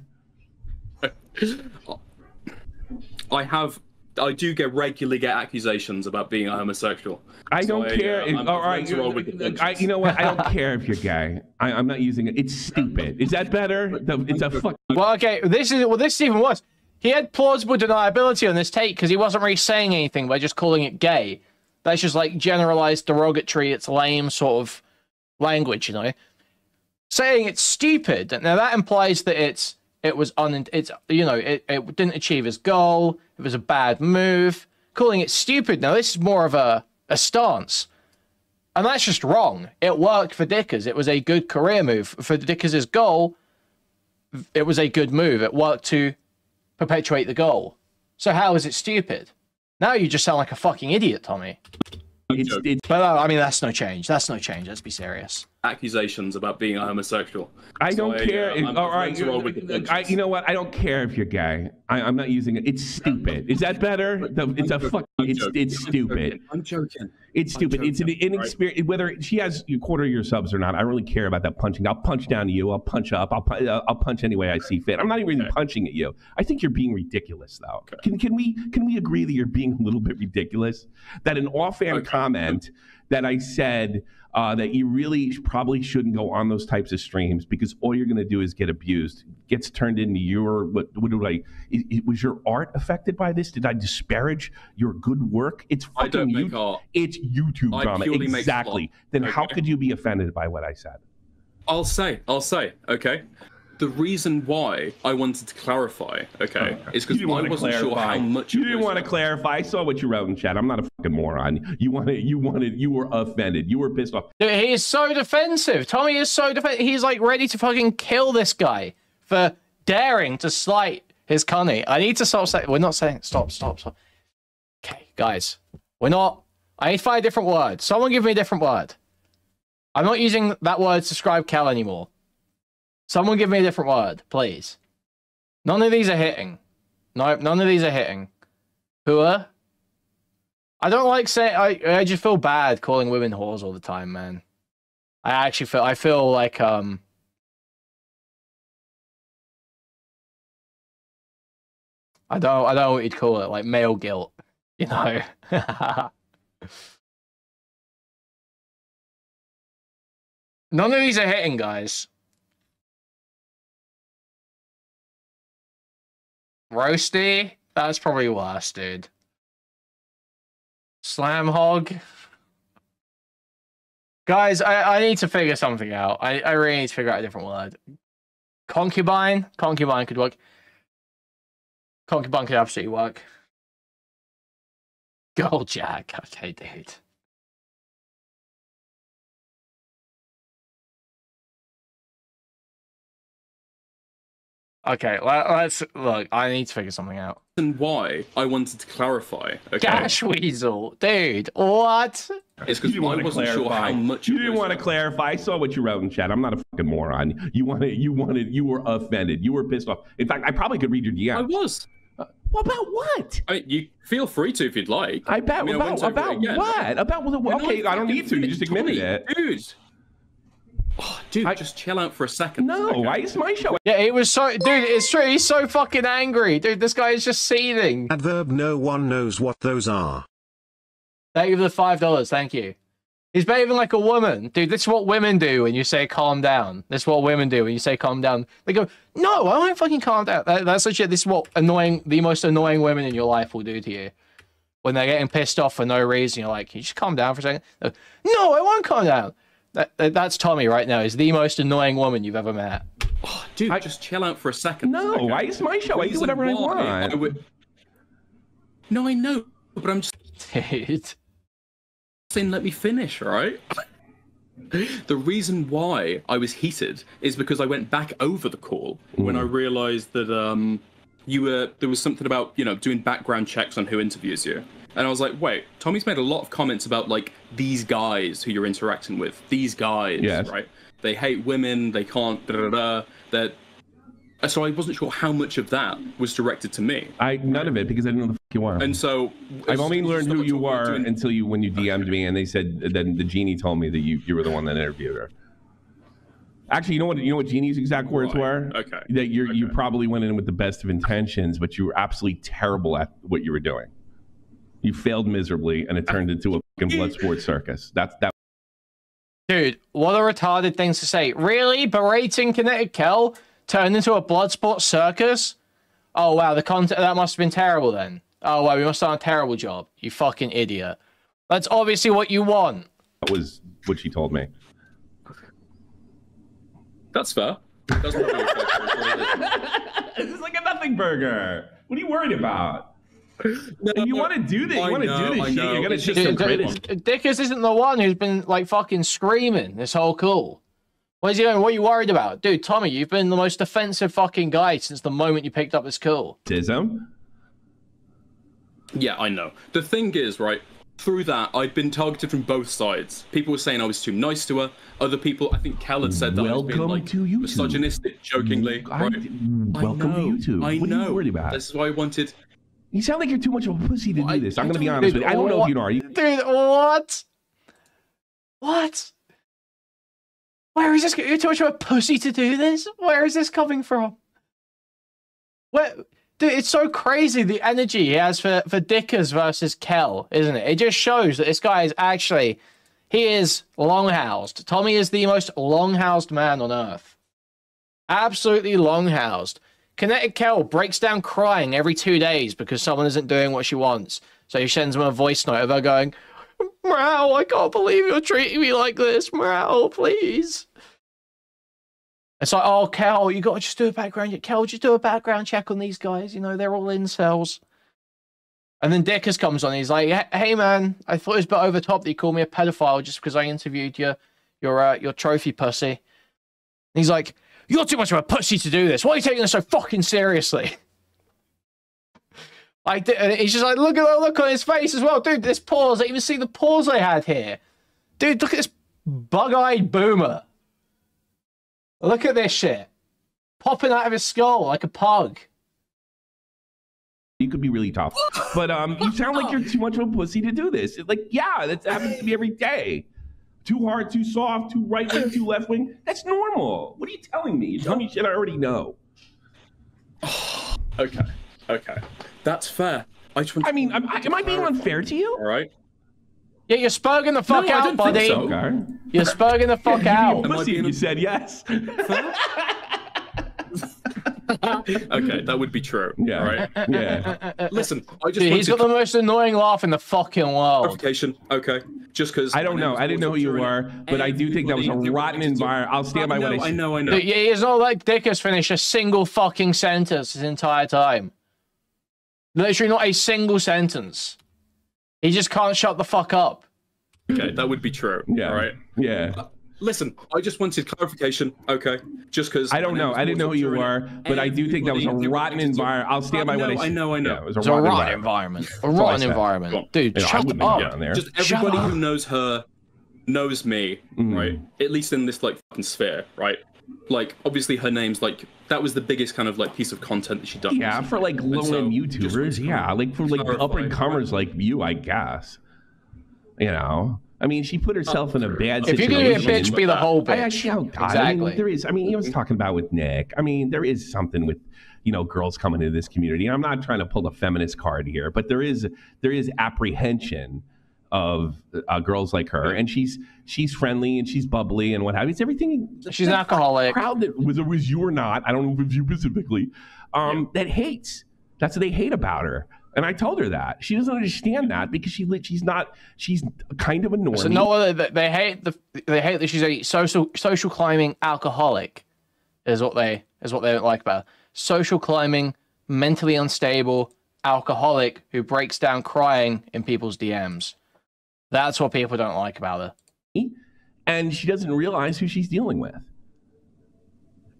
do regularly get accusations about being a homosexual. I don't care. All right, you know what? I don't care if you're gay. I'm not using it. It's stupid. Is that better? It's a fuck. Well, okay. This is even worse. He had plausible deniability on this take because he wasn't really saying anything by just calling it gay. That's just like generalized derogatory. It's lame sort of language, you know. Saying it's stupid. Now that implies that it didn't achieve his goal. It was a bad move. Calling it stupid. Now this is more of a stance. And that's just wrong. It worked for Dickers. It was a good career move. For Dickers' goal, it was a good move. It worked to perpetuate the goal. So how is it stupid? Now you just sound like a fucking idiot, Tommy. But I mean, that's no change. That's no change. Let's be serious. Accusations about being a homosexual. I don't care. All right, you know what? I don't care if you're gay. I'm not using it. It's stupid. Is that better? It's a fuck. It's stupid. I'm joking. It's stupid. It's an inexperience. Whether she has a quarter of your subs or not, I don't really care about that punching. I'll punch down to you. I'll punch up. I'll punch any way I see fit. I'm not even punching at you. I think you're being ridiculous, though. Okay. Can we agree that you're being a little bit ridiculous? That an offhand comment that I said that you really probably shouldn't go on those types of streams because all you're going to do is get abused. Gets turned into your was your art affected by this? Did I disparage your good work? It's fucking it's YouTube drama. Exactly. Then how could you be offended by what I said? I'll say, okay. The reason why I wanted to clarify, is because I wasn't sure how much you didn't want to clarify. I saw what you wrote in chat. I'm not a fucking moron. You were offended. You were pissed off. Dude, he is so defensive. Tommy is so defensive. He's like ready to fucking kill this guy for daring to slight His cunny. I need to stop saying. We're not saying. Stop. Okay, guys. We're not. I need to find a different word. Someone give me a different word. I'm not using that word to describe Kel anymore. Someone give me a different word, please. None of these are hitting. No, none of these are hitting. Whore? I don't like saying. I just feel bad calling women whores all the time, man. I feel like I don't know what you'd call it, like male guilt, you know. None of these are hitting, guys. Roasty? That's probably worse, dude. Slam hog? Guys, I need to figure something out. I really need to figure out a different word. Concubine? Concubine could work. Concubine could absolutely work. Gold Jack. Okay, dude. Okay, let's look. I need to figure something out. And why I wanted to clarify. Okay. Gash Weasel, dude. What? It's because I wasn't sure how much. You didn't want to clarify. I saw what you wrote in chat. I'm not a fucking moron. You were offended. You were pissed off. In fact, I probably could read your DM. I was. Well, about what? I mean, you feel free to if you'd like. About what? About what? Okay, I don't need to. You just admitted it, dude. Oh, dude, just chill out for a second. No, it's my show. Yeah, it was so, dude. It's true. He's so fucking angry, dude. This guy is just seething. Adverb. No one knows what those are. Thank you for the $5. Thank you. He's behaving like a woman, dude. This is what women do when you say calm down. This is what women do when you say calm down. They go, no, I won't fucking calm down. That's legit. This is what the most annoying women in your life will do to you. When they're getting pissed off for no reason, you're like, can you just calm down for a second? No, I won't calm down. That's Tommy right now. He's the most annoying woman you've ever met. Oh, dude, just chill out for a second. No, it's my show. I do whatever I want. No, I know, but I'm just... Dude. Saying let me finish, right? The reason why I was heated is because I went back over the call when I realized that there was something about, you know, doing background checks on who interviews you. And I was like, wait, Tommy's made a lot of comments about, like, these guys who you're interacting with. These guys, right? They hate women, they can't, that. So I wasn't sure how much of that was directed to me. None of it, because I didn't know the fuck you are. And so I've only learned who you are until when you DM'd me, and they said, then the genie told me that you were the one that interviewed her. Actually, you know what Genie's exact words were? Okay. That you probably went in with the best of intentions, but you were absolutely terrible at what you were doing. You failed miserably, and it turned into a fucking blood sport circus. That. Dude, what a retarded things to say. Really? Berating Kinetic Kel turned into a blood sport circus? Oh, wow, the content, that must have been terrible then. Oh, wow, we must have done a terrible job. You fucking idiot. That's obviously what you want. That was what she told me. That's fair. That's what This is like a nothing burger. What are you worried about? No, if you want to do this, you want to do this shit, you're going to just some critics. Dickus isn't the one who's been, like, fucking screaming this whole call. What is he doing? What are you worried about? Dude, Tommy, you've been the most defensive fucking guy since the moment you picked up this call. Tism? Yeah, I know. The thing is, right, through that, I'd been targeted from both sides. People were saying I was too nice to her. Other people, I think Kel had said that I was being, like, misogynistic, jokingly. Right? Welcome to YouTube. What are you worried about? This is why I wanted... You sound like you're too much of a pussy to do this. I'm going to be honest with you. I don't know if you are. Dude, what? What? Where is this? You're too much of a pussy to do this? Where is this coming from? Where, dude, it's so crazy the energy he has for Dickers versus Kel, isn't it? It just shows that this guy is actually, he is long-housed. Tommy is the most long-housed man on earth. Absolutely long-housed. Kinetic Kel breaks down crying every 2 days because someone isn't doing what she wants. So he sends him a voice note of her going, Meow, I can't believe you're treating me like this. Meow, please. It's like, oh, Kel, you got to just do a background check. Kel, just do a background check on these guys. You know, they're all incels. And then Dickers comes on. He's like, hey, man, I thought it was a bit over top that you called me a pedophile just because I interviewed your trophy pussy. And he's like, you're too much of a pussy to do this. Why are you taking this so fucking seriously? Like, he's just like, look at the look on his face as well. Dude, this pause. I even see the pause I had here. Dude, look at this bug-eyed boomer. Look at this shit. Popping out of his skull like a pug. You could be really tough. But you sound like you're too much of a pussy to do this. It's like, yeah, that happens to me every day. Too hard, too soft, too right wing, too left wing. That's normal. What are you telling me? You're telling me shit I already know. Okay. That's fair. I mean, am I being unfair to you? All right. Yeah, you're spurging the fuck out, buddy. So. Okay. You're spurging the fuck out. Pussy, you said yes. Okay, that would be true. Yeah. Right. Yeah. Listen, I just. Dude, he's got the most annoying laugh in the fucking world. Clarification. Okay. Just because. I don't know. I didn't know who you were, but I do think that was a rotten environment. I'll stand by what I said. I know. Dude, it's not like Dick has finished a single fucking sentence his entire time. Literally not a single sentence. He just can't shut the fuck up. Okay, that would be true. Yeah. All right. Yeah. Listen, I just wanted clarification. Okay. Just because. I don't know. I didn't know who you were, but I do think that was a rotten environment. I'll stand by what I said. I know. Yeah, it was a rotten environment. A rotten environment. Dude, shut up. Just everybody who knows her knows me, right? At least in this, like, fucking sphere, right? Like, obviously her name's, like, that was the biggest kind of, like, piece of content that she done. Yeah, for, like, low-end YouTubers, yeah. Like, for, like, up-and-comers like you, I guess. You know? I mean, she put herself in a bad situation. If you're gonna be a bitch, be the whole bitch. Exactly. I mean, there is. I mean, he was talking about with Nick. I mean, there is something with, you know, girls coming into this community. And I'm not trying to pull the feminist card here, but there is apprehension of girls like her, and she's friendly and she's bubbly and what have you. It's everything. She's an alcoholic. Crowd that was you or not. I don't know if it was you specifically. That hates. That's what they hate about her. And I told her that. She doesn't understand that because she's kind of annoying. So no, they hate that she's a social climbing alcoholic, is what they don't like about her. Social climbing, mentally unstable alcoholic who breaks down crying in people's DMs. That's what people don't like about her. And she doesn't realize who she's dealing with.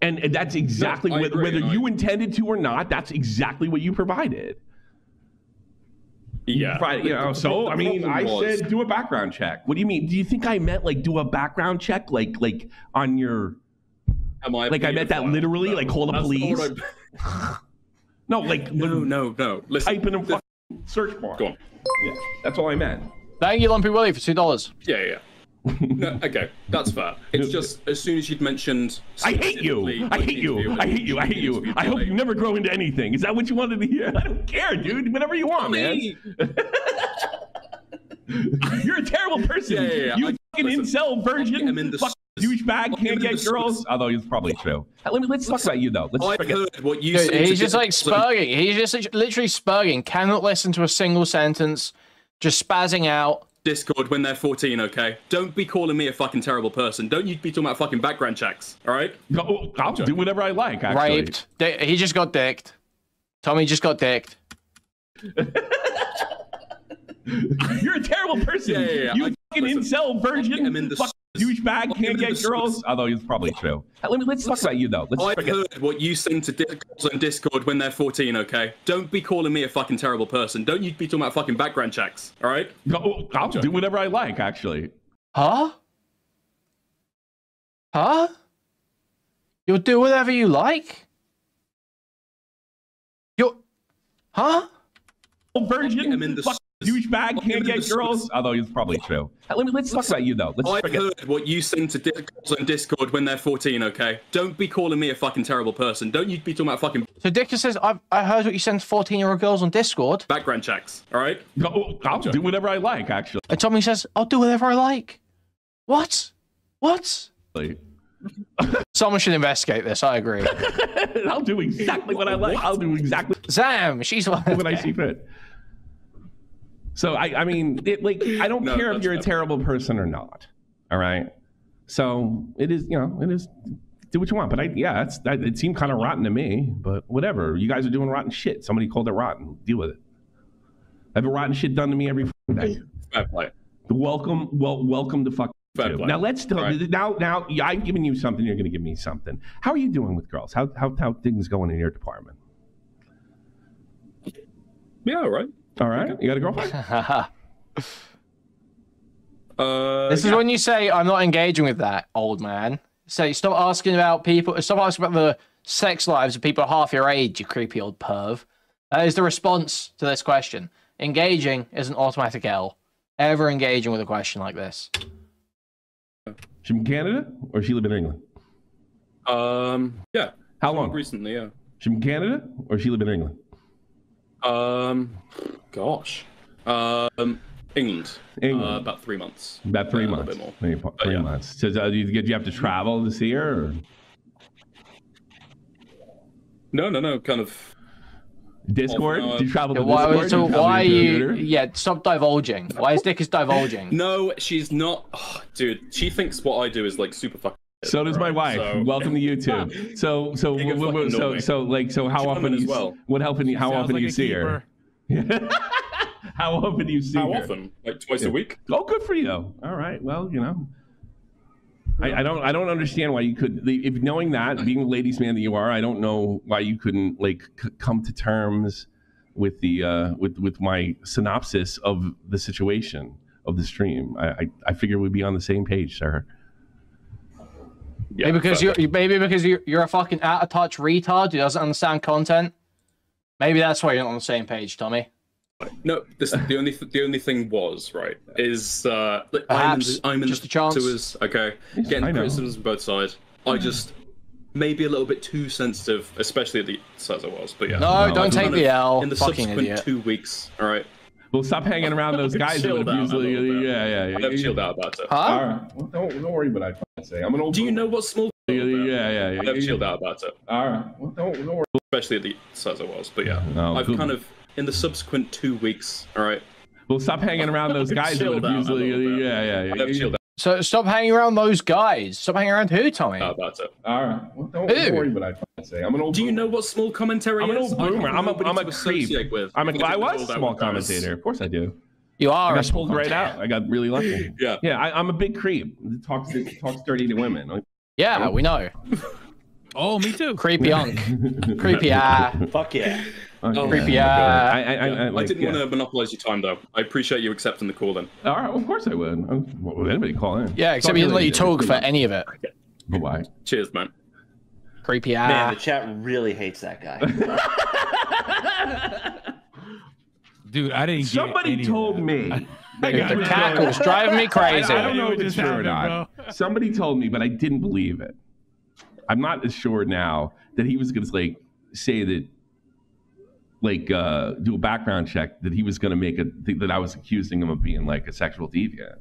And that's exactly whether you intended to or not. That's exactly what you provided. Yeah. Right, you know, so I mean, I said do a background check. What do you mean? Do you think I meant like do a background check, like on your? Like I meant that literally, like call the police. No, like no. Listen, type in a search bar. Go on. Yeah, that's all I meant. Thank you, Lumpy Willie, for $2. Yeah. No, okay, that's fair. It's just as soon as you'd mentioned, I hate you. I hate you. I hope you never grow into anything. Is that what you wanted to hear? I don't care, dude. Whatever you want, man. You're a terrible person. Yeah. You fucking incel virgin. Douchebag can't get girls. Although it's probably true. Let's talk about you though. I've heard what you said. He's just like spurging. He's just literally spurging. Cannot listen to a single sentence. Just spazzing out. Discord when they're 14, okay? Don't be calling me a fucking terrible person. Don't you be talking about fucking background checks, all right? I'll do whatever I like, actually. Raped. He just got dicked. Tommy just got dicked. You're a terrible person. Yeah. You fucking incel virgin. Douchebag can't get girls. Although it's probably true. Let's talk about you though. I've heard what you send to girls on Discord when they're 14, okay? Don't be calling me a fucking terrible person. Don't you be talking about fucking background checks, all right? I'll do whatever I like, actually. Huh? You'll do whatever you like? Huh? Virgin. Douchebag can't get girls. Although it's probably true. Let's talk about you though. I've heard what you send to girls on Discord when they're 14, okay? Don't be calling me a fucking terrible person. Don't you be talking about fucking. So Dick just says, I heard what you send to 14-year-old girls on Discord. Background checks, all right? I'll do whatever I like, actually. And Tommy says, I'll do whatever I like. What? Someone should investigate this. I agree. I'll do exactly what I like. I'll do exactly. Sam, she's what I see fit. So I mean, I don't care if you're a terrible person or not. All right. So it is, do what you want. But it seemed kind of rotten to me. But whatever. You guys are doing rotten shit. Somebody called it rotten. Deal with it. I have a rotten shit done to me every day. Fair play. Welcome to fuck. Now let's talk. Right. Now I've given you something. You're going to give me something. How are you doing with girls? How things going in your department? Yeah, all right. All right. You got a girlfriend? This is when you say, I'm not engaging with that, old man. So stop asking about people. Stop asking about the sex lives of people half your age, you creepy old perv. That is the response to this question. Engaging is an automatic L. Ever engaging with a question like this. She from Canada or she live in England? Yeah. How long? Recently, yeah. She from Canada or she live in England? Gosh. England. About 3 months. About 3 months. A little bit more. 3 months. So do you have to travel to see her? Or? No. Kind of. Discord? Do you travel to Discord? So why are you... Yeah, stop divulging. Why is Dick is divulging? No, she's not... Oh, dude, she thinks what I do is, like, super fucking... So does my wife. So... Welcome to YouTube. So how often you... Well. How often do you see her? How often do you see her? How often? Like twice a week? Oh, good for you. All right. Well, you know... I don't understand why you could, if knowing that, being the ladies' man that you are, I don't know why you couldn't like come to terms with the with my synopsis of the situation of the stream. I figure we'd be on the same page, sir. Yeah, maybe because you're a fucking out of touch retard who doesn't understand content. Maybe that's why you're not on the same page, Tommy. No, the only thing was right is I'm in just a chance. Okay, getting criticisms from both sides. I just maybe a little bit too sensitive, especially at the start as I was. But yeah, no, don't take the L. In the subsequent 2 weeks, all right. Well, stop hanging around those guys that would abuse you. Yeah. I've chilled out about it. Huh? All right. Well, don't worry what I say. I'm an old. Do you know what small? Yeah. I've chilled out about it. All right. Well, don't worry. Especially at the start as I was. But yeah, I've kind of. In the subsequent 2 weeks, all right. Well, stop hanging around those guys that would abuse you. Yeah. So stop hanging around those guys. Stop hanging around who, Tommy? About it. All right. Well, don't worry what I say. I'm an old. Do you know what small commentary is? I'm an old boomer. I'm a creep. I was a small commentator. Of course I do. You are. I pulled right out. I got really lucky. Yeah. I'm a big creep. Talks dirty to women. Yeah, we know. Oh, me too. Creepy unk. Creepy Fuck yeah. Creepy I didn't want to monopolize your time though. I appreciate you accepting the call then. All right, well, of course I would. What would anybody call in? Yeah, except we didn't let you talk for any of it. Bye-bye. Cheers, man. Creepy Man, the chat really hates that guy. Dude, I didn't. Somebody told me. The cackle's driving me crazy. I don't know if it's true or not. Somebody told me, but I didn't believe it. I'm not as sure now that he was going to like say that, like do a background check that he was going to make that I was accusing him of being like a sexual deviant.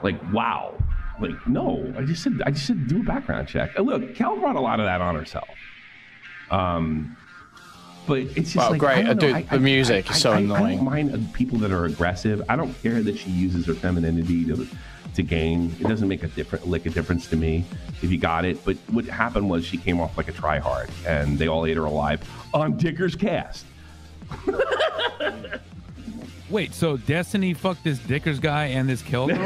Like, wow. Like, no, I just said do a background check. Look, Kel brought a lot of that on herself. But it's just great. Dude, the music is so annoying. I don't mind people that are aggressive. I don't care that she uses her femininity to gain. It doesn't make a difference to me if you got it. But what happened was she came off like a tryhard, and they all ate her alive on Dicker's cast. Wait, so Destiny fucked this Dickers guy and this Kill girl?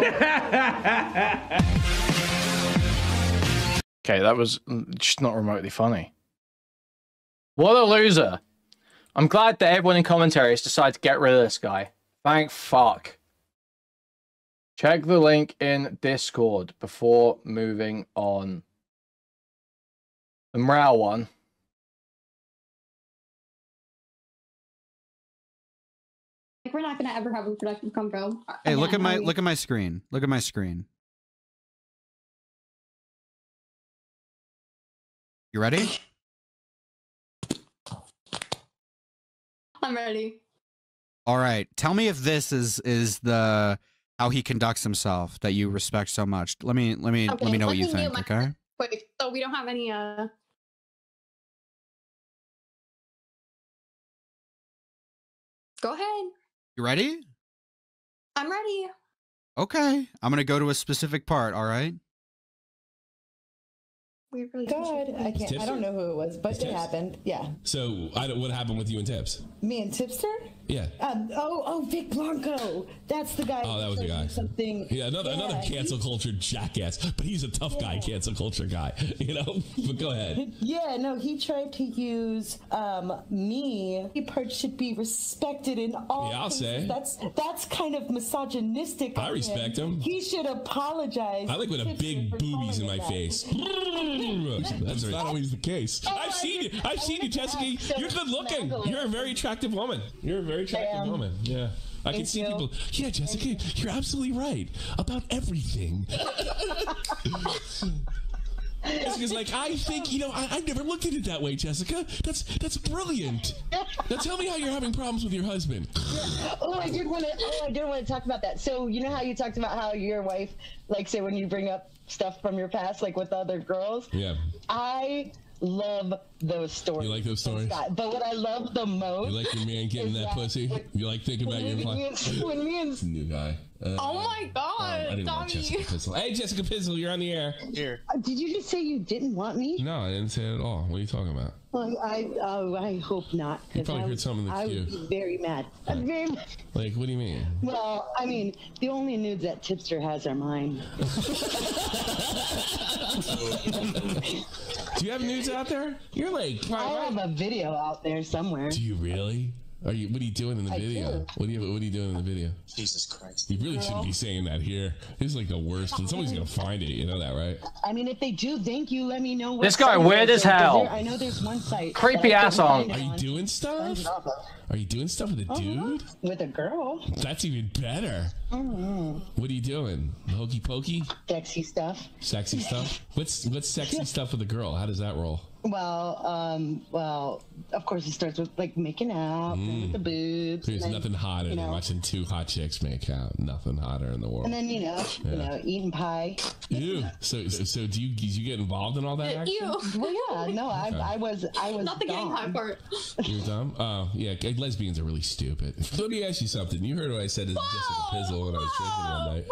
Okay, that was just not remotely funny. What a loser. I'm glad that everyone in commentary has decided to get rid of this guy. Thank fuck. Check the link in Discord before moving on. The morale one. Like, we're not gonna ever have a productive convo. Hey, look at my screen. Look at my screen. You ready? I'm ready. All right. Tell me if this is the how he conducts himself that you respect so much. Let me know what you think, okay? Wait, so we don't have any Go ahead. You ready? I'm ready. Okay. I'm gonna go to a specific part, all right? We really God, I don't know who it was, but it happened. Yeah. So, what happened with you and Tips? Me and Tipster? Yeah. Vic Blanco. That's the guy. Oh, that was the guy. Something. Yeah, another cancel culture jackass, but he's a tough guy, cancel culture guy. You know. But go ahead. Yeah, no, he tried to use me. He part should be respected in all. Yeah, I'll say. That's kind of misogynistic. I respect him. He should apologize. I like with a big boobies in my face. That's not always the case. I've seen you, Jessica. You're good looking. You're a very attractive woman. You're a very attractive woman. Yeah. I can see people. Yeah, Jessica, you're absolutely right about everything. Jessica's like, I think, I never looked at it that way, Jessica. That's brilliant. Now tell me how you're having problems with your husband. I did want to talk about that. So you know how you talked about how your wife, like, say when you bring up stuff from your past, like with other girls. Yeah. I love those stories. You like those stories? But what I love the most. You like your man getting that pussy? You like thinking about your new guy. Oh my God, I didn't want Jessica Pizzle. Hey, Jessica Pizzle, you're on the air. Here. Did you just say you didn't want me? No, I didn't say it at all. What are you talking about? Well, I hope not. You probably heard something in the queue. I would be very mad. I'm very mad. Like, what do you mean? Well, I mean, the only nudes that Tipster has are mine. Do you have nudes out there? You're like... I have a video out there somewhere. Do you really? What are you doing in the video? Do. What are you doing in the video? Jesus Christ. You really shouldn't be saying that here. This is like the worst. And somebody's gonna find it. You know that, right? I mean, if they do, thank you. Let me know. This guy weird as hell. I know there's one site. Creepy ass on. Are you doing stuff? Are you doing stuff with a dude? With a girl. That's even better. What are you doing? Hokey pokey? Sexy stuff. Sexy stuff? What's sexy stuff with a girl? How does that roll? Well, of course it starts with like making out with the boobs. There's nothing hotter than watching two hot chicks make out. Nothing hotter in the world. And then eating pie. Ew. So do you get involved in all that? Action? Ew. Well, yeah. No, I was. Not the getting high part. You're dumb. Oh, yeah. Lesbians are really stupid. Let me ask you something. You heard what I said to Jessica Pizzle when I was drinking one night.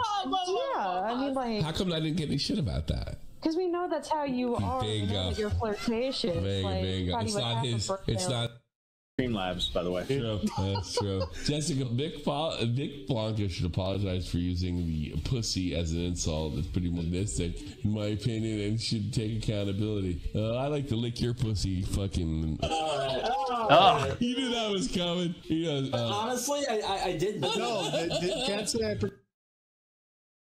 Yeah, I mean, like. How come I didn't get any shit about that? Because we know that's how you are. Bingo. Your flirtation. Bingo. It's not. Streamlabs, by the way. True. That's true. Jessica, Vic Blanco should apologize for using the pussy as an insult. It's pretty monistic, in my opinion, and should take accountability. I like to lick your pussy, fucking. You knew that was coming. Honestly, I did. But no, can't say I.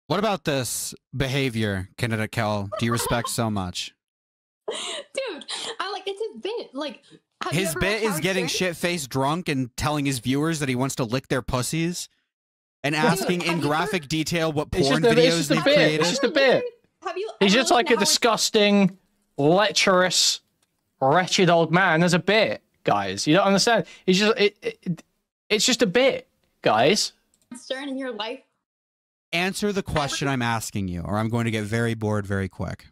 What about this behavior, Canada Kel? Do you respect so much? Dude, it's his bit. Like, his bit is getting shit-faced drunk and telling his viewers that he wants to lick their pussies and asking in graphic detail what porn videos they created. It's just a bit. He's just like a disgusting, lecherous, wretched old man. There's a bit, guys. You don't understand. He's just it's just a bit, guys. Concern in your life. Answer the question I'm asking you, or I'm going to get very bored very quick.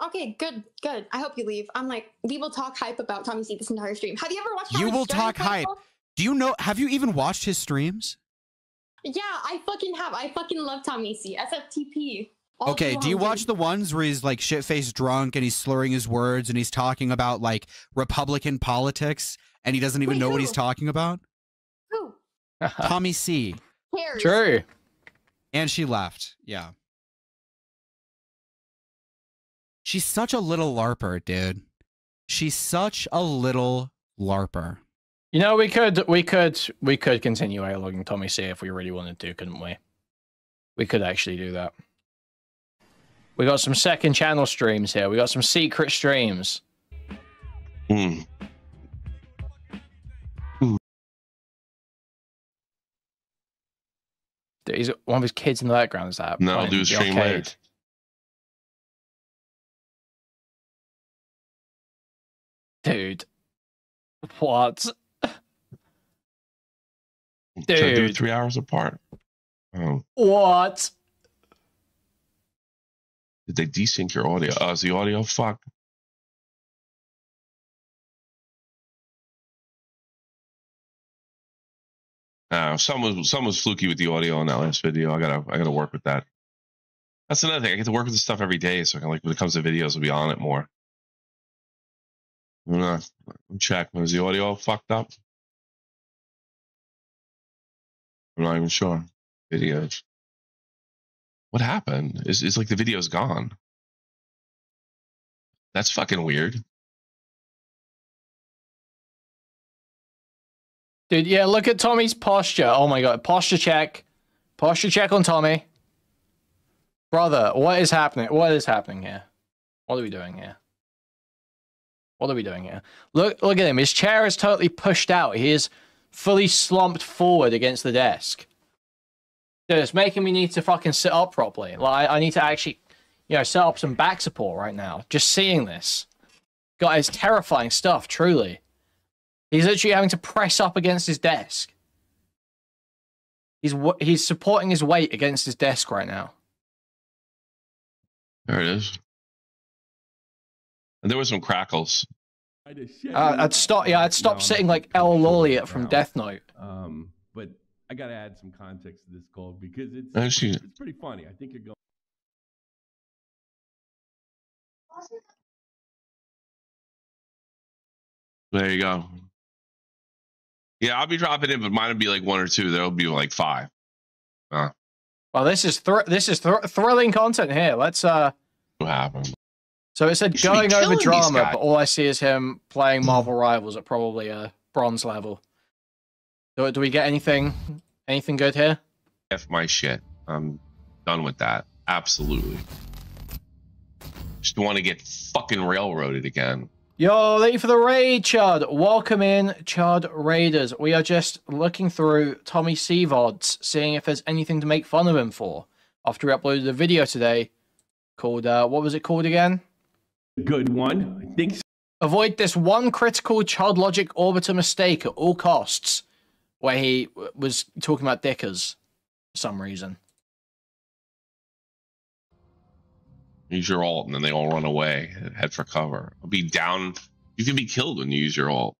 Okay, good. I hope you leave. I'm like, we will talk hype about TommyC this entire stream. Have you ever watched You will talk hype. Do you know, have you even watched his streams? Yeah, I fucking have. I fucking love TommyC. SFTP. Okay, do you watch the ones where he's like shit-faced drunk and he's slurring his words and he's talking about like Republican politics and he doesn't even know what he's talking about? Who? TommyC. True. And she left. Yeah. She's such a little LARPer, dude. She's such a little LARPer. You know, we could continue A-logging TommyC if we really wanted to, couldn't we? We could actually do that. We got some second channel streams here. We got some secret streams. He's one of his kids in the background. Is that? No, I'll do a stream later. Dude. What? Dude. So do 3 hours apart. Oh. What? Did they desync your audio? Is the audio fuck? Some was fluky with the audio on that last video. I gotta work with that. That's another thing. I get to work with this stuff every day, so I can, like, when it comes to videos, I'll be on it more. I'm check. Was the audio all fucked up? I'm not even sure. Videos. What happened? It's like the video's gone. That's fucking weird. Dude, yeah, look at Tommy's posture. Oh my god, posture check. Posture check on Tommy. Brother, what is happening? What is happening here? What are we doing here? What are we doing here? Look at him. His chair is totally pushed out. He is fully slumped forward against the desk. Dude, it's making me need to fucking sit up properly. Like, I need to actually, you know, set up some back support right now. Just seeing this. God, it's terrifying stuff, truly. He's literally having to press up against his desk. He's supporting his weight against his desk right now. There it is. And there was some crackles. I'd stop sitting like El Lolliot from Death Note. But I gotta add some context to this call because it's pretty funny. I think you're going. There you go. Yeah, I'll be dropping in, but mine would be like 1 or 2. There'll be like 5. Well, this is thrilling content here. Let's What happened? So it said going over drama, but all I see is him playing Marvel Rivals at probably a bronze level. Do we get anything good here? F my shit. I'm done with that. Absolutely. Just want to get fucking railroaded again. Yo, thank you for the raid, Chud. Welcome in, Chud Raiders. We are just looking through TommyC VODs, seeing if there's anything to make fun of him for. After we uploaded a video today called, what was it called again? Good one. I think so. Avoid this one critical Chud Logic Orbiter mistake at all costs, where he was talking about dickers for some reason. Use your ult, and then they all run away and head for cover. I'll be down. You can be killed when you use your ult.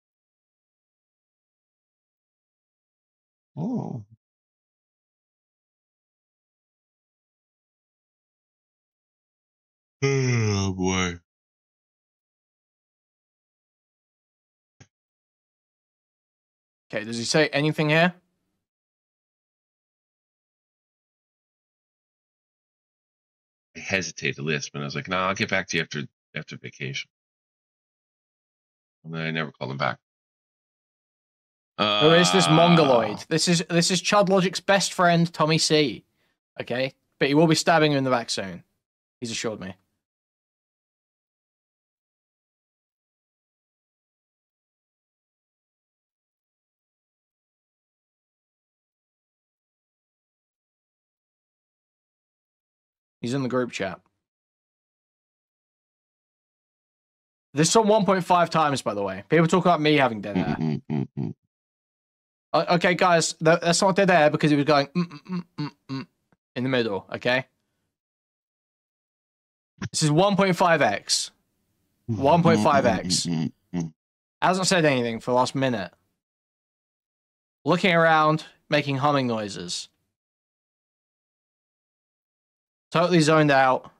Oh. Oh, boy. Okay, does he say anything here? I hesitated to list, but I was like, no, I'll get back to you after vacation. And then I never called him back. Who is this Mongoloid? This is Chud Logic's best friend, TommyC. Okay? But he will be stabbing him in the back soon. He's assured me. He's in the group chat. This is on 1.5 times, by the way. People talk about me having dead hair. Okay, guys, that's not dead air because he was going in the middle, okay? This is 1.5x. 1.5x. Hasn't said anything for the last minute. Looking around, making humming noises. Totally zoned out.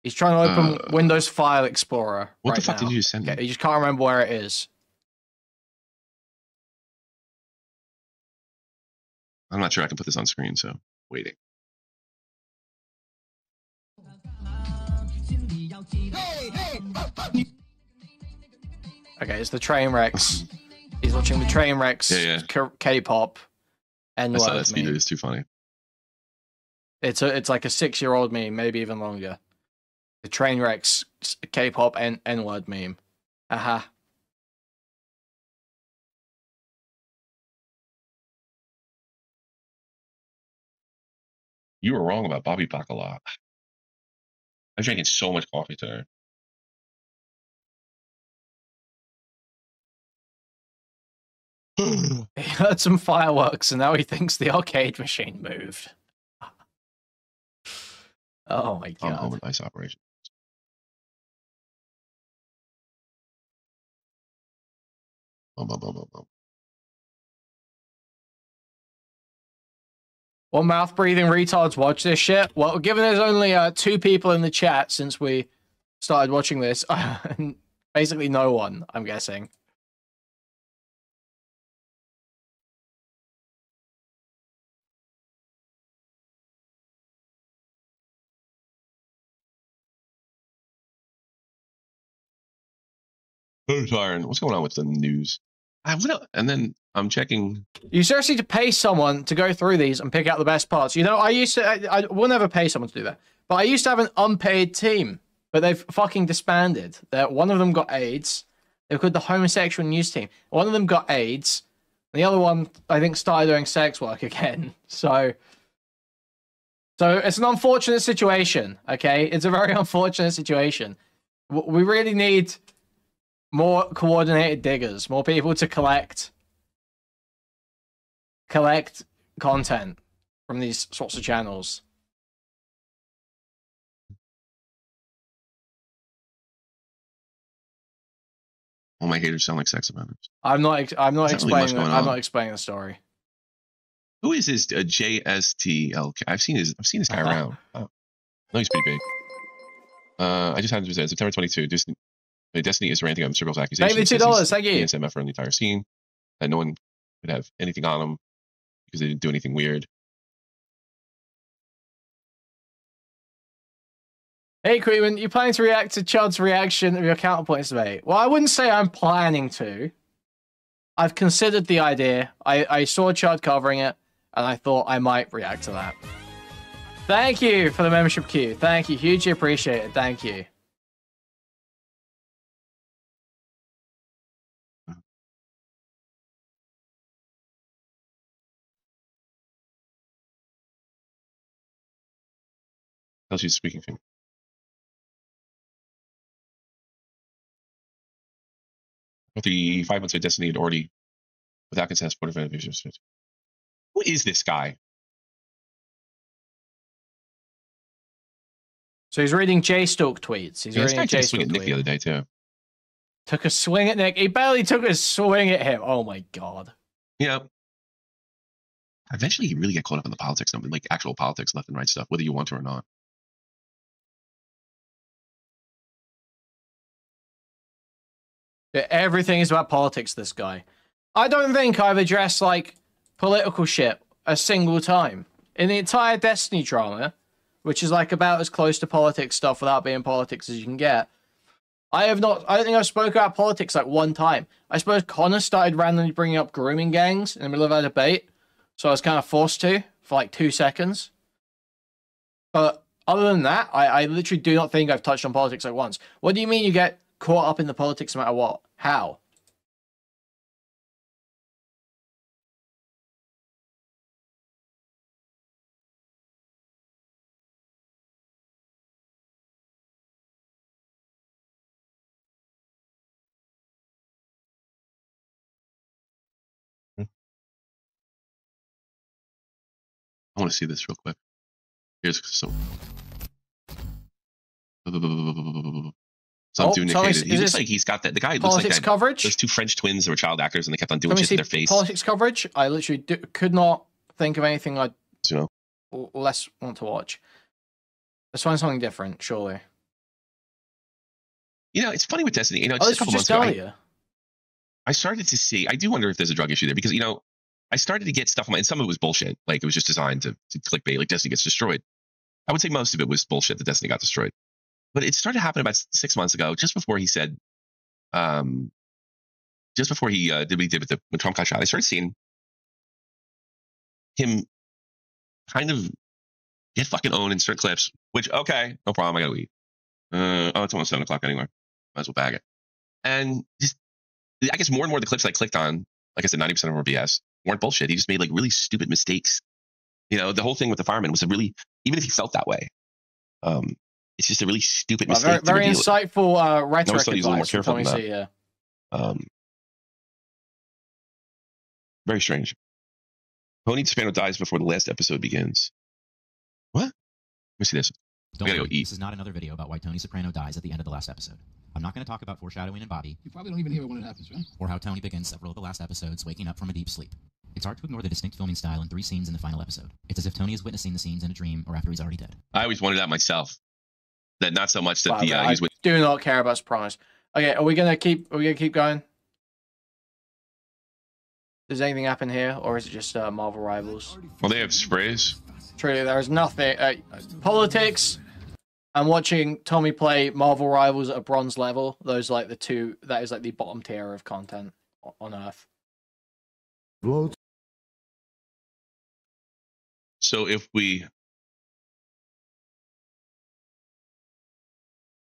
He's trying to open Windows File Explorer. What the fuck did you just send me? He just can't remember where it is. I'm not sure I can put this on screen, so waiting. Okay, it's the train wrecks. He's watching the train wrecks. Yeah. K-pop. And I saw that video. It's too funny. It's like a 6-year-old meme, maybe even longer. The train wrecks, K-pop, and N-word meme. Aha. You were wrong about Bobby Bacala. I'm drinking so much coffee today. He heard some fireworks and now he thinks the arcade machine moved. Oh my god. Home with nice operation. What mouth-breathing retards watch this shit? Well, given there's only 2 people in the chat since we started watching this, basically no one, I'm guessing. I'm tired. What's going on with the news? And then I'm checking. You seriously need to pay someone to go through these and pick out the best parts. You know, I will never pay someone to do that. But I used to have an unpaid team, but they've fucking disbanded. One of them got AIDS. They were called the homosexual news team. One of them got AIDS. And the other one, I think, started doing sex work again. So it's an unfortunate situation, okay? It's a very unfortunate situation. We really need more coordinated diggers, more people to collect content from these sorts of channels. All my haters sound like sex offenders. I'm not explaining the story. Who is this JSTLK? I've seen this guy around. Oh. No, he's pretty big. I just had to say September 22. Destiny is ranting on Mr. Bill's accusations. Maybe $2. Thank you. DSMF on the entire scene. That no one could have anything on them because they didn't do anything weird. Hey, Kuihman, you planning to react to Chud's reaction of your counterpoints debate? Well, I wouldn't say I'm planning to. I've considered the idea. I saw Chud covering it, and I thought I might react to that. Thank you for the membership queue. Thank you. Hugely appreciate it. Thank you. How's she's speaking thing? But the 5 months of Destiny had already, without consent, supported beneficiaries. Who is this guy? So he's reading J-Stalk tweets. He's reading J-Stalk swing at Nick the other day too. Took a swing at Nick. He barely took a swing at him. Oh my god. Yeah. Eventually, you really get caught up in the politics, like actual politics, left and right stuff, whether you want to or not. Everything is about politics, this guy. I don't think I've addressed, like, political shit a single time. In the entire Destiny drama, which is, like, about as close to politics stuff without being politics as you can get, I don't think I've spoken about politics, like, one time. I suppose Connor started randomly bringing up grooming gangs in the middle of our debate, so I was kind of forced to, for, like, 2 seconds. But other than that, I literally do not think I've touched on politics, like, once. What do you mean you get caught up in the politics no matter what? How? I want to see this real quick. Here's some. Some dude indicated. He looks like he's got that. The guy looks like that. Coverage? Those 2 French twins that were child actors and they kept on doing shit to their face. Politics coverage? I literally could not think of anything I'd less want to watch. Let's find something different, surely. You know, it's funny with Destiny. You know, just a couple months ago, I started to see. I do wonder if there's a drug issue there because, you know, I started to get stuff on my, and some of it was bullshit. Like it was just designed to clickbait. Like Destiny gets destroyed. I would say most of it was bullshit that Destiny got destroyed. But it started happening about 6 months ago, just before he said, just before he did what he did with when Trump got shot. I started seeing him kind of get fucking owned in certain clips, which, okay, no problem. I gotta eat. It's almost 7 o'clock anyway. Might as well bag it. And just, I guess more and more the clips I clicked on, like I said, 90% of them were BS, weren't bullshit. He just made like really stupid mistakes. You know, the whole thing with the fireman was a really, even if he felt that way, it's just a really stupid mistake. Very insightful rhetoric advice. A little more careful than that. Yeah. Very strange. Tony Soprano dies before the last episode begins. What? Let me see this. Don't worry, this is not another video about why Tony Soprano dies at the end of the last episode. I'm not going to talk about foreshadowing in Bobby. You probably don't even hear it when it happens, right? Or how Tony begins several of the last episodes waking up from a deep sleep. It's hard to ignore the distinct filming style in 3 scenes in the final episode. It's as if Tony is witnessing the scenes in a dream or after he's already dead. I always wondered that myself. That not so much that I do not care about Sopranos. Okay, are we gonna keep going? Does anything happen here, or is it just Marvel Rivals? Well, they have sprays. Truly, there is nothing. Politics. I'm watching Tommy play Marvel Rivals at a bronze level. Those like the two. That is like the bottom tier of content on Earth. So if we,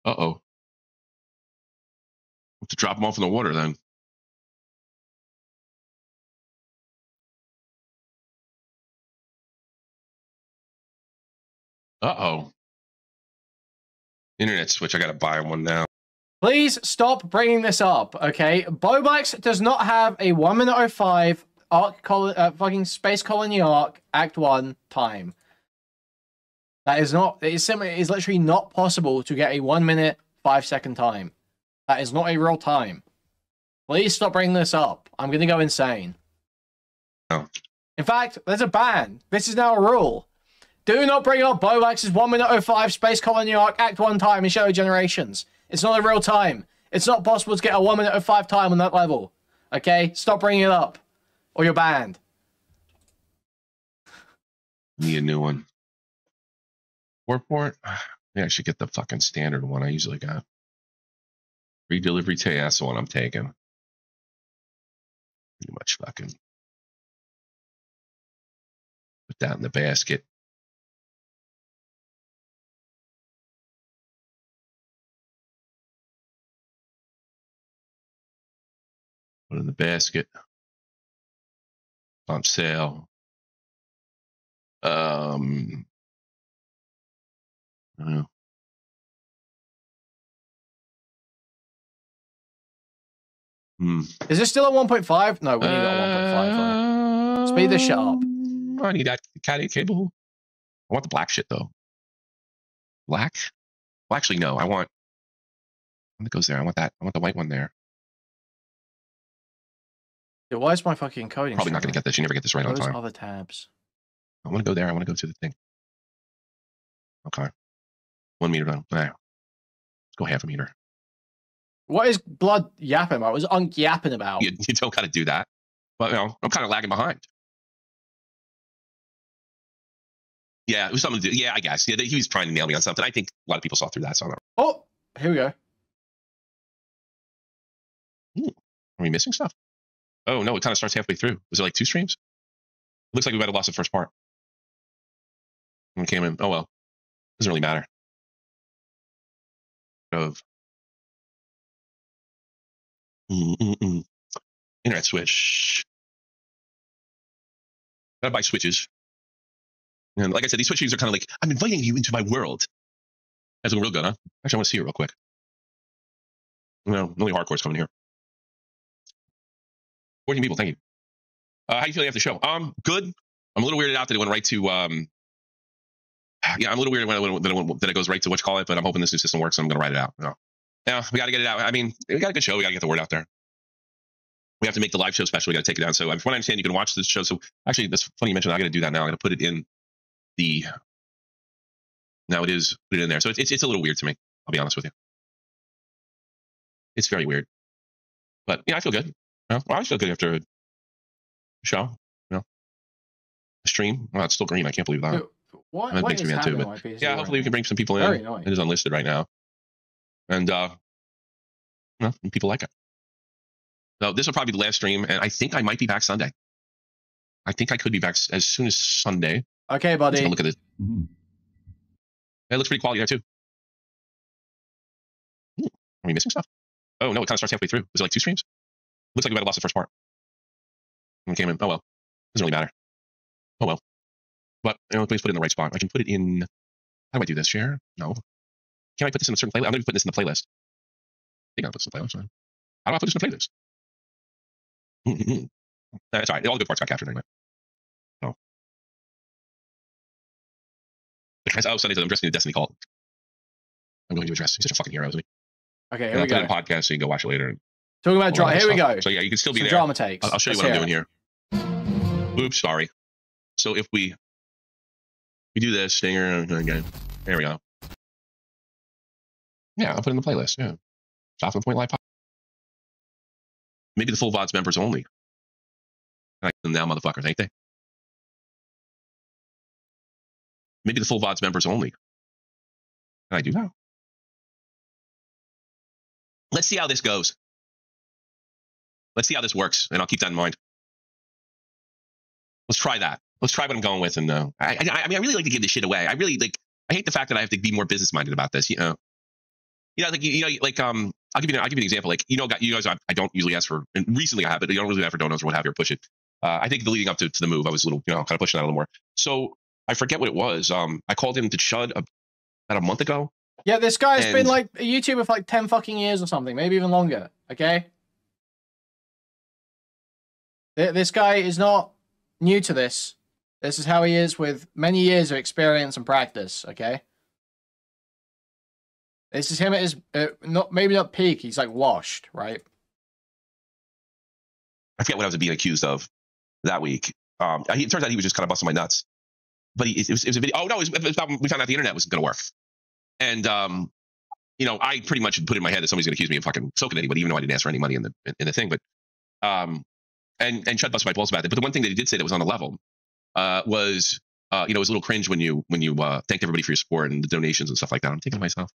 have to drop them off in the water then. Internet switch. I gotta buy one now. Please stop bringing this up, okay? Bobax does not have a 1:05 arc fucking Space Colony arc Act 1 time. That is not. It is literally not possible to get a 1 minute 5 second time. That is not a real time. Please stop bringing this up. I'm gonna go insane. Oh. In fact, there's a ban. This is now a rule. Do not bring up Bobax's 1:05 Space Colony arc Act 1 time in Shadow Generations. It's not a real time. It's not possible to get a 1:05 time on that level. Okay? Stop bringing it up. Or you're banned. Need a new one. Warport? Yeah, I should get the fucking standard one I usually got. Free delivery today, that's the one I'm taking. Pretty much fucking put that in the basket. Put it in the basket. On sale. I don't know. Is this still at 1.5? No, we need it at 1.5. Speed this shit up. I need that Cat 8 cable. I want the black shit though. Black? Well, actually, no. I want one that goes there. I want that. I want the white one there. Yeah, why is my fucking coding? Probably not going to get this. You never get this right on time. Other tabs. I want to go there. I want to go to the thing. Okay. 1 meter down. There. Let's go half a meter. What is blood yapping about? What is Unk yapping about? You don't got to do that. But, I'm kind of lagging behind. Yeah, it was something to do. Yeah, I guess. Yeah, he was trying to nail me on something. I think a lot of people saw through that. So oh, here we go. Are we missing stuff? Oh, no, it kind of starts halfway through. Was it like 2 streams? Looks like we might have lost the first part. When it came in. Oh, well. Doesn't really matter. Internet switch. Gotta buy switches. And like I said, these switches are kind of like, I'm inviting you into my world. That's looking real good, huh? Actually, I want to see it real quick. No, only hardcore's coming here. 14 people, thank you. How you feeling after the show? Good. I'm a little weirded out that it went right to, yeah, I'm a little weirded that it goes right to what you call it, but I'm hoping this new system works and I'm going to write it out. No. Yeah, we got to get it out. I mean, we got a good show. We got to get the word out there. We have to make the live show special. We got to take it down. So from what I understand, you can watch this show. So actually, that's funny you mentioned. I got to do that now. I got to put it in the. Now it is put it in there. So it's a little weird to me. I'll be honest with you. It's very weird, but yeah, I feel good. Well, I always feel good after a show. A stream. Well, it's still green. I can't believe that. What makes me mad too. But yeah, hopefully we can bring some people in. It is unlisted right now, and people like it. So this will probably be the last stream, and I think I might be back Sunday. I think I could be back as soon as Sunday. Okay, buddy. Let's look at this. It looks pretty quality there too. Are we missing stuff? Oh no, it kind of starts halfway through. Was it like 2 streams? Looks like we might have lost the first part. When it came in. Oh well. Doesn't really matter. Oh well. But please put it in the right spot. I can put it in. How do I do this? Share? No. Can I put this in a certain playlist? I'm going to be putting this in the playlist. I think I'll put this in the playlist. How do I put this in the playlist? That's all right. All the good parts got captured anyway. Oh. Oh, Sunday, I'm dressed in a Destiny cult. I'm going to address. He's such a fucking hero, isn't he? Okay, here we go. I'll put it in a podcast so you can go watch it later. Talking about drama. Here we go. So yeah, you can still be there. Drama takes. I'll show you what I'm doing here. Oops, sorry. So if we do this, stinger again. There we go. Yeah, I'll put it in the playlist. Yeah. South of the Point Live. Maybe the full VODs members only. Like them now, motherfuckers, ain't they? Maybe the full VODs members only. I do now. Let's see how this goes. Let's see how this works, and I'll keep that in mind. Let's try that. Let's try what I'm going with. And I mean, I really like to give this shit away. I really like. I hate the fact that I have to be more business minded about this. Like I'll give you an example. Like you guys, I don't usually ask for, and recently I have, but you don't really ask for donuts or what have you, or push it. I think the leading up to the move, I was a little, kind of pushing that a little more. So I forget what it was. I called him to Chud about a month ago. Yeah, this guy's been like a YouTuber for like 10 fucking years or something, maybe even longer. Okay. This guy is not new to this. This is how he is with many years of experience and practice, okay? This is him at his, maybe not peak, he's like washed, right? I forget what I was being accused of that week. It turns out he was just kind of busting my nuts. But it was a video. Oh, no, we found out the internet wasn't going to work. And, I pretty much put in my head that somebody's going to accuse me of fucking soaking anybody, even though I didn't ask for any money in the thing. But, and Chud busted my balls about it. But the one thing that he did say that was on the level was, it was a little cringe when you thanked everybody for your support and the donations and stuff like that. I'm thinking to myself,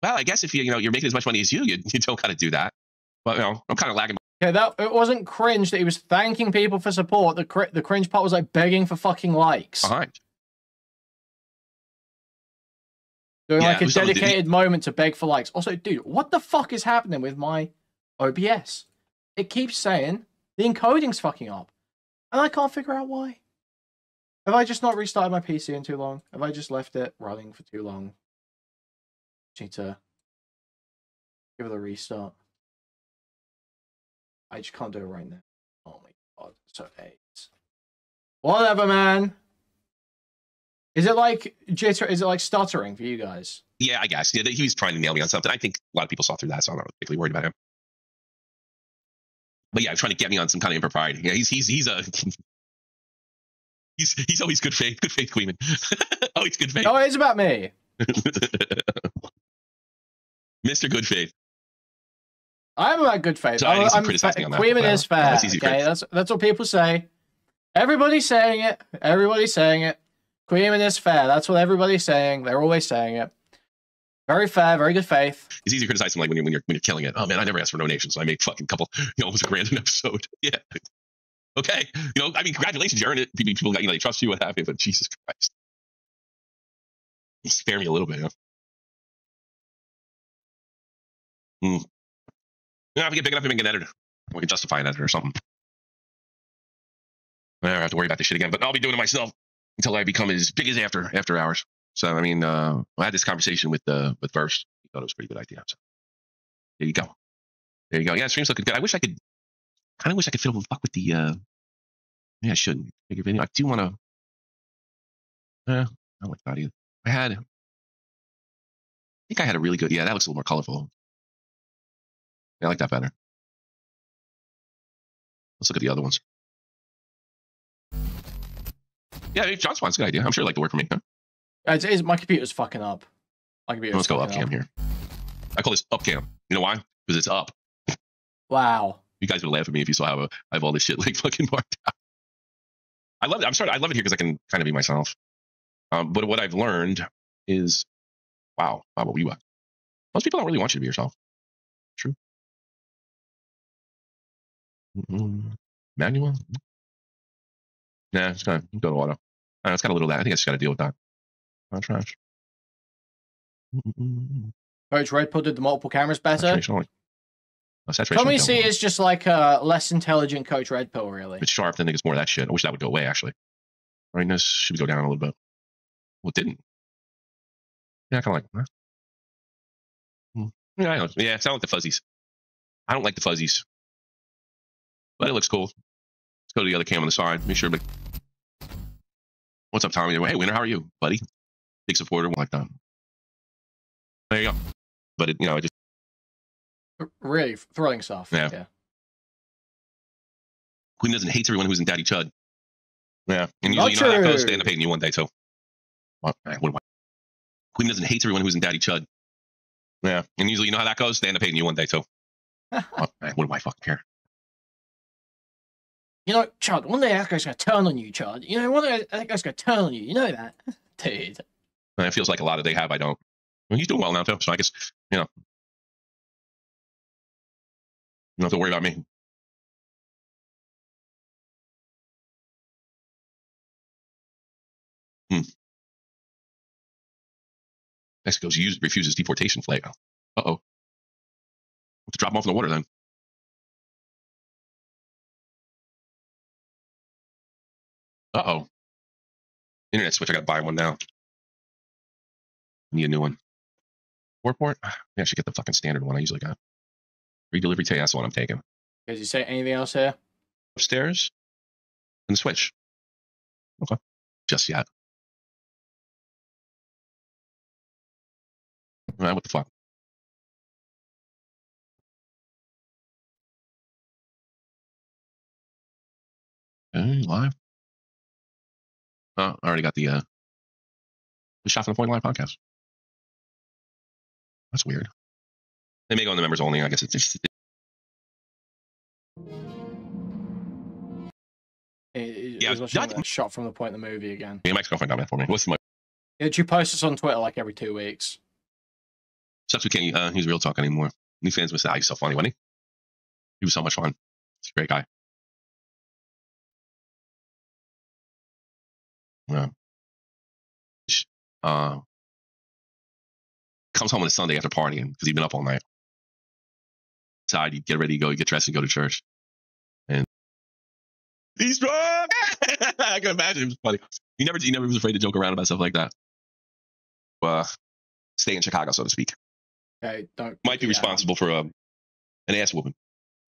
well, I guess if you're making as much money as you don't got to do that. But I'm kind of lagging. Yeah, it wasn't cringe that he was thanking people for support. The cringe part was like begging for fucking likes. Doing like a dedicated moment to beg for likes. Also, dude, what the fuck is happening with my OBS? It keeps saying the encoding's fucking up, and I can't figure out why. Have I just not restarted my PC in too long? Have I just left it running for too long? Need to give it a restart. I just can't do it right now. Oh my god, so AIDS. Whatever, man. Is it like jitter? Is it like stuttering for you guys? Yeah, I guess. Yeah, he was trying to nail me on something. I think a lot of people saw through that, so I'm not particularly worried about him. But yeah, trying to get me on some kind of impropriety. Yeah, he's always good faith. Good faith, Kuihman. Always good faith. Oh, it's about me. Mr. Good Faith. I'm about good faith. So I'm criticizing on that. Kuihman is fair. Okay, that's what people say. Everybody's saying it. Everybody's saying it. Kuihman is fair. That's what everybody's saying. They're always saying it. Very fair, very good faith. It's easy to criticize him like when you're killing it. Oh man, I never asked for donations, so I made fucking couple, almost $1,000 an episode. Yeah. Okay. I mean, congratulations, you earned it. People got, they trust you, what have you, but Jesus Christ. Spare me a little bit, if I get big enough to make an editor. We can justify an editor or something. I don't have to worry about this shit again, but I'll be doing it myself until I become as big as after hours. So, I mean, I had this conversation with Verse. He thought it was a pretty good idea. So, there you go. There you go. Yeah, stream's looking good. I wish I could fill the fuck with the, yeah, I shouldn't. Bigger video. I do want to, I don't like that either. I think I had a really good, yeah, that looks a little more colorful. Yeah, I like that better. Let's look at the other ones. Yeah, John Swan's a good idea. I'm sure it'd like to work for me. Huh? My computer's fucking up. Let's go up cam here. I call this up cam. You know why? Because it's up. Wow. You guys would laugh at me if you saw how I have all this shit like fucking marked out. I love it. I love it here because I can kind of be myself. But what I've learned is, wow, what you want. Most people don't really want you to be yourself. True. Manual? Nah, it's gonna go to auto. It's got a little of that. I think I just got to deal with that. Trash. Coach Red Pill did the multiple cameras better. Saturation TommyC is just like a less intelligent Coach Red Pill, really. It's sharp, then it gets more of that shit. I wish that would go away, actually. Brightness should go down a little bit. Well, it didn't. Yeah, I kind of like that. Yeah, I know. Yeah, it's not like the fuzzies. I don't like the fuzzies. But it looks cool. Let's go to the other cam on the side. Make sure. What's up, Tommy? Hey, Winner, how are you, buddy? Big supporter, like that. There you go. But it, it just really throwing stuff. Yeah. Queen doesn't hate everyone who's in Daddy Chud. Yeah, and usually how that goes. They end up hating you one day too. What do I? Queen doesn't hate everyone who's in Daddy Chud. Yeah, and usually how that goes. They end up hating you one day too. What do I fucking care? Chud, one day that guy's going to turn on you, Chud. One day that guy's going to turn on you. You know that? Dude. And it feels like a lot of they have, I don't. He's doing well now too, so I guess you know, you don't have to worry about me. Mexico refuses deportation flag. Uh-oh. Have to drop them off in the water then. Uh-oh. Internet switch. I gotta buy one now. Need a new one. Four-port? Yeah, I should get the fucking standard one I usually got. Free delivery today, that's the one I'm taking. Did you say anything else here? Upstairs? And the switch. Okay. Just yet. All right, what the fuck? Okay, live. Oh, I already got the Shot from the Point live podcast. That's weird. They may go on the members only. I guess it's just. Yeah, Shot from the Point, the movie again. Yeah, Mike's gonna find out that for me. What's my? Did you post this on Twitter like every 2 weeks? Sucks we can't use Real Talk anymore. New fans must say, "Ah, he's so funny, wasn't he? He was so much fun. He's a great guy." Yeah. Comes home on a Sunday after partying because he'd been up all night. Inside, he'd get ready to go, he'd get dressed and go to church. And he's strong. I can imagine. It was funny. He never was afraid to joke around about stuff like that. Stay in Chicago, so to speak. Okay, might be responsible for an ass whooping.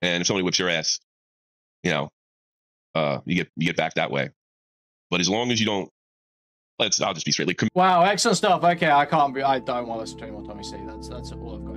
And if somebody whips your ass, you know, you get back that way. But as long as you don't, I'll just be straight. Like, wow, excellent stuff. Okay, I don't want to listen to any more TommyC. That's all I've got.